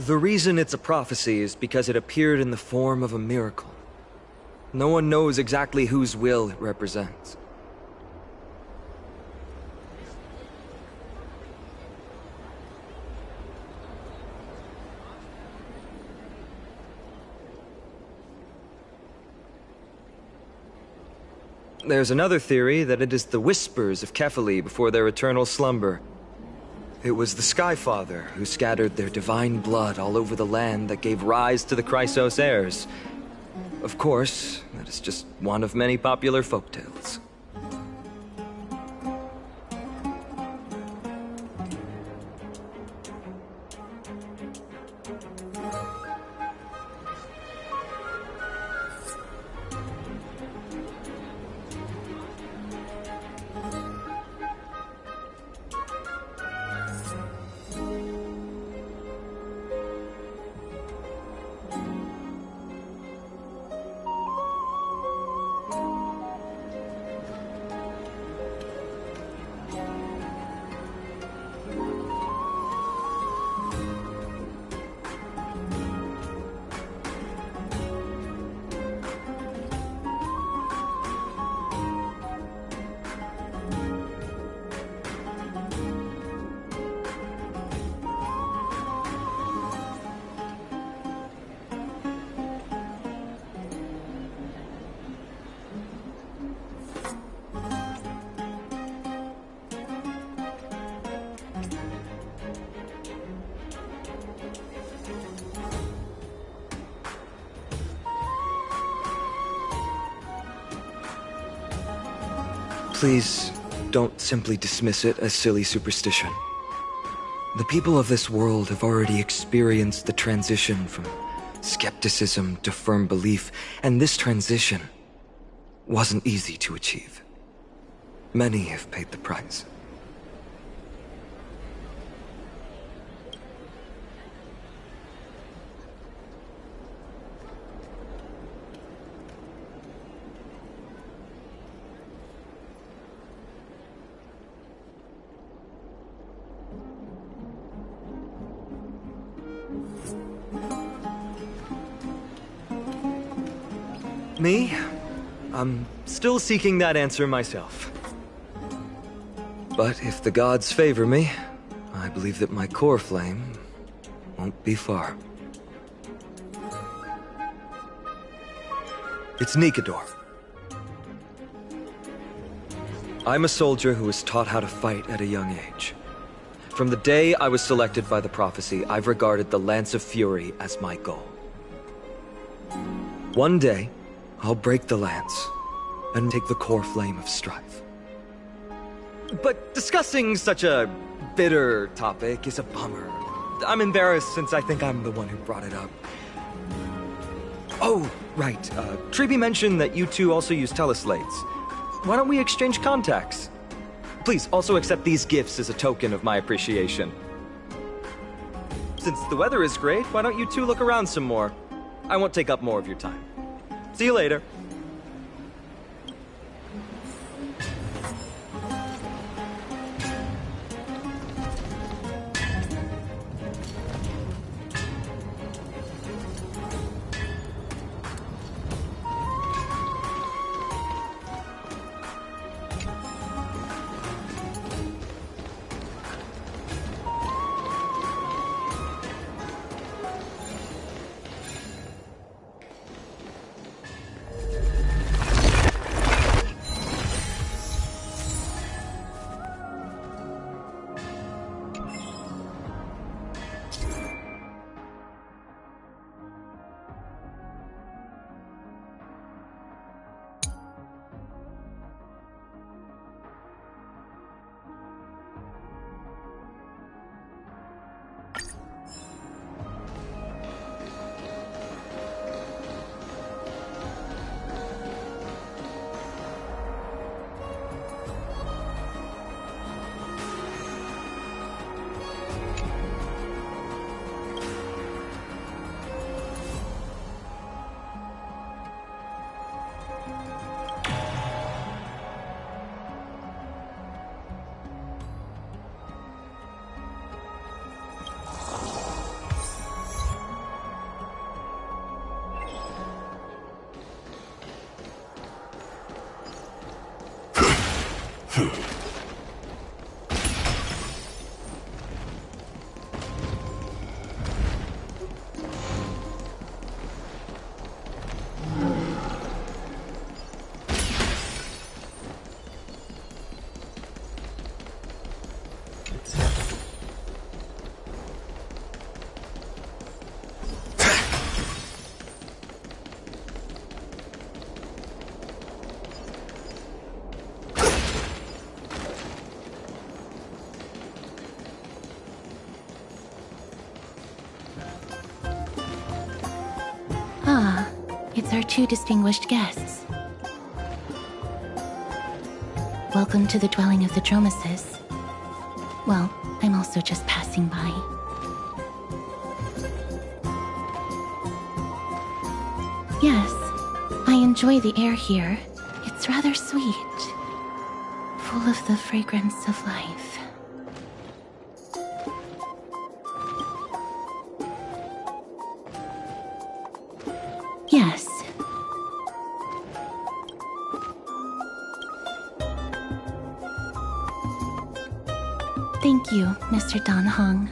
The reason it's a prophecy is because it appeared in the form of a miracle. No one knows exactly whose will it represents. There's another theory that it is the whispers of Kefali before their eternal slumber. It was the Skyfather who scattered their divine blood all over the land that gave rise to the Chrysos heirs. Of course, that is just one of many popular folktales. Please, don't simply dismiss it as silly superstition. The people of this world have already experienced the transition from skepticism to firm belief, and this transition wasn't easy to achieve. Many have paid the price. Me? I'm still seeking that answer myself. But if the gods favor me, I believe that my core flame won't be far. It's Nikador. I'm a soldier who was taught how to fight at a young age. From the day I was selected by the prophecy, I've regarded the Lance of Fury as my goal. One day, I'll break the lance and take the core flame of strife. But discussing such a bitter topic is a bummer. I'm embarrassed since I think I'm the one who brought it up. Oh, right. Tribi mentioned that you two also use teleslates. Why don't we exchange contacts? Please also accept these gifts as a token of my appreciation. Since the weather is great, why don't you two look around some more? I won't take up more of your time. See you later. It's our two distinguished guests. Welcome to the dwelling of the Dromesis. Well, I'm also just passing by. Yes, I enjoy the air here. It's rather sweet, full of the fragrance of life. Yes. Thank you, Mr. Dan Heng.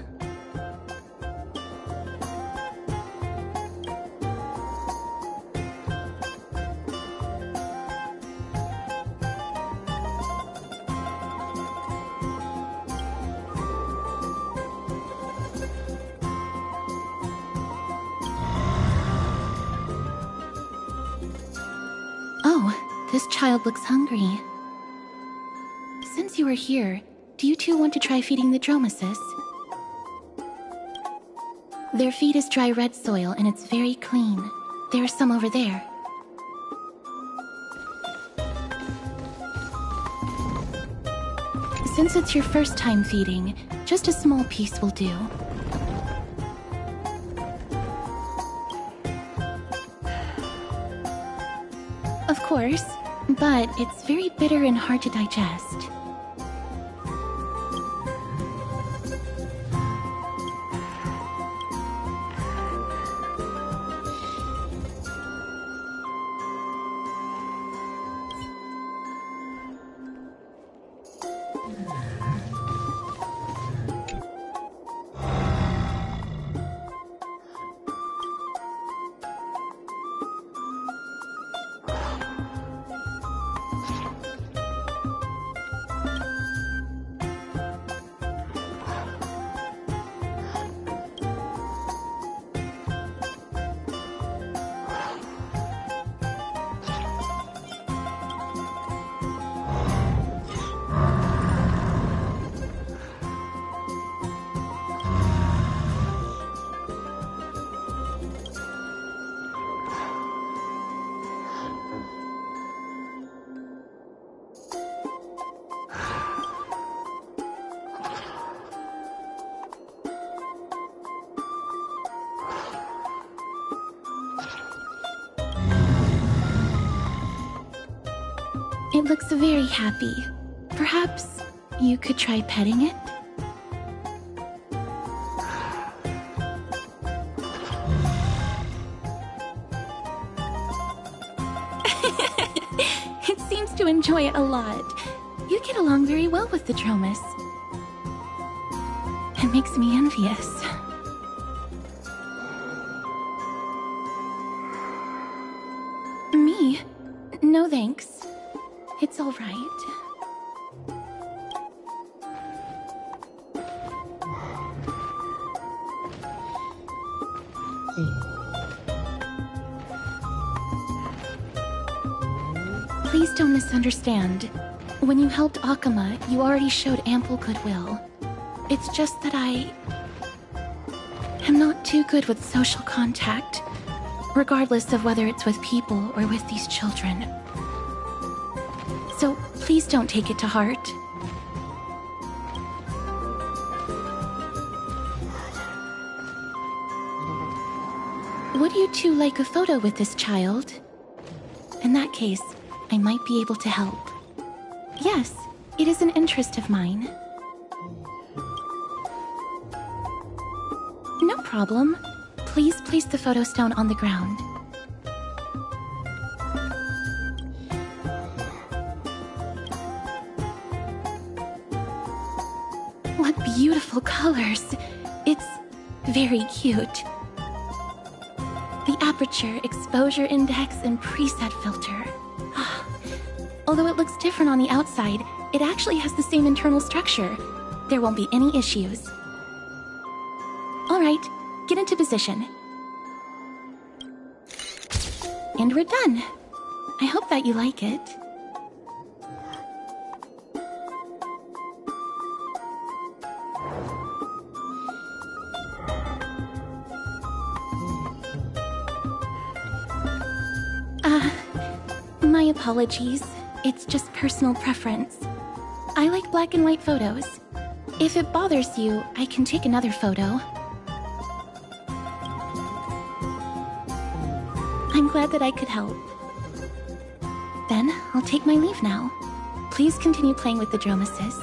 Oh, this child looks hungry. Since you are here, do you two want to try feeding the Dromesis? Their feed is dry red soil and it's very clean. There are some over there. Since it's your first time feeding, just a small piece will do. Of course, but it's very bitter and hard to digest. It looks very happy. Perhaps you could try petting it? It seems to enjoy it a lot. You get along very well with the Dromus. It makes me envious. Me? No thanks. It's all right. Please don't misunderstand. When you helped Akama, you already showed ample goodwill. It's just that I am not too good with social contact, regardless of whether it's with people or with these children. So please don't take it to heart. Would you two like a photo with this child? In that case, I might be able to help. Yes, it is an interest of mine. No problem. Please place the photo stone on the ground. What beautiful colors! It's very cute. The aperture, exposure index, and preset filter. Although it looks different on the outside, it actually has the same internal structure. There won't be any issues. Alright, get into position. And we're done. I hope that you like it. My apologies. It's just personal preference. I like black and white photos. If it bothers you, I can take another photo. I'm glad that I could help. Then, I'll take my leave now. Please continue playing with the Dromuses.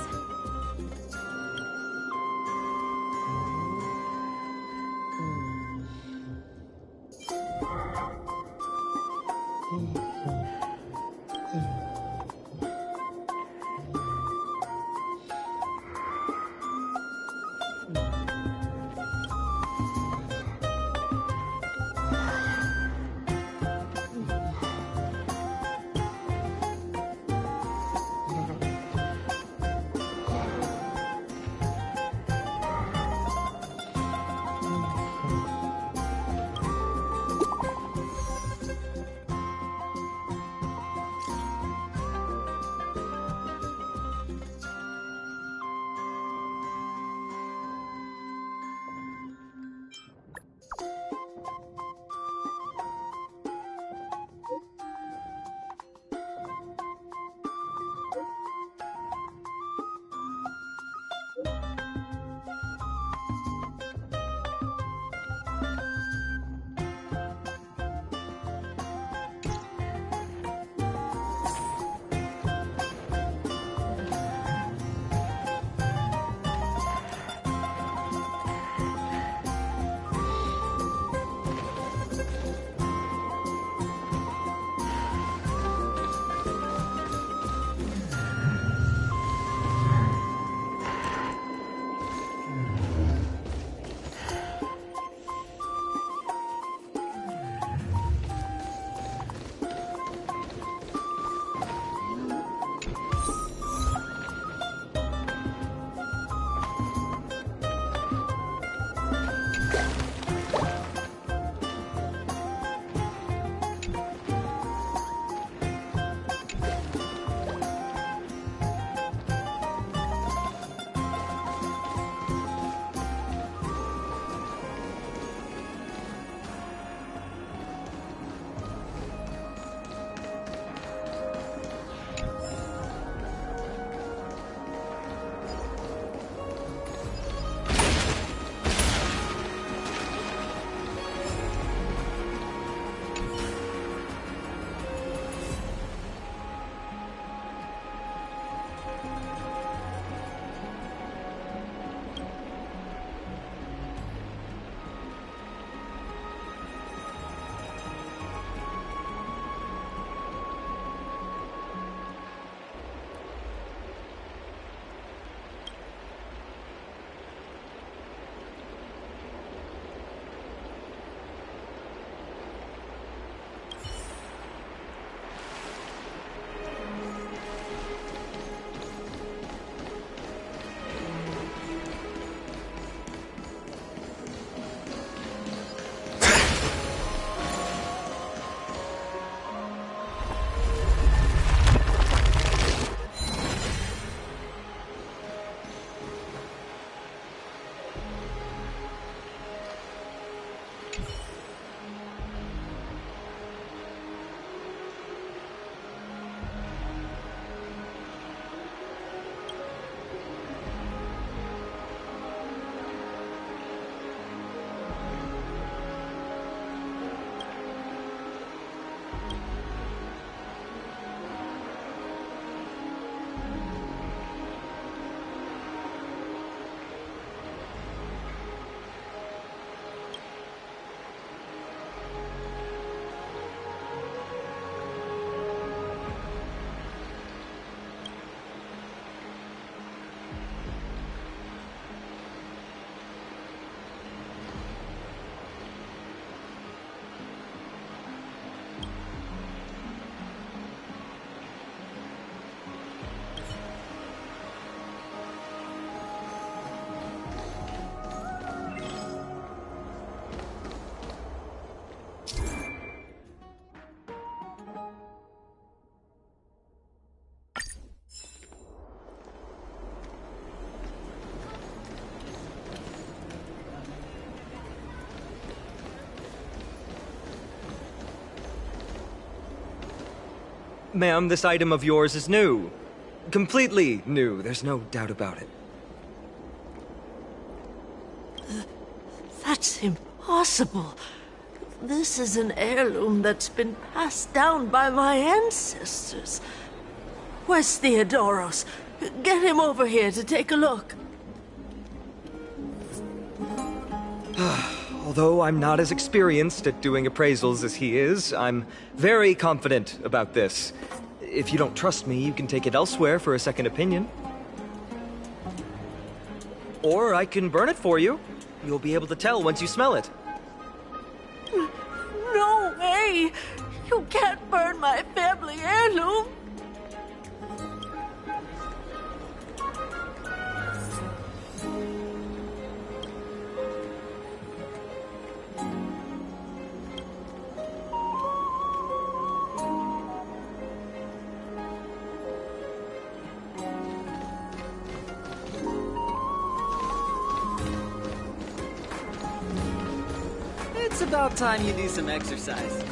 Ma'am, this item of yours is new. Completely new, there's no doubt about it. That's impossible. This is an heirloom that's been passed down by my ancestors. Where's Theodoros? Get him over here to take a look. Although I'm not as experienced at doing appraisals as he is, I'm very confident about this. If you don't trust me, you can take it elsewhere for a second opinion. Or I can burn it for you. You'll be able to tell once you smell it. No way! You can't burn my family heirloom! It's about time you do some exercise.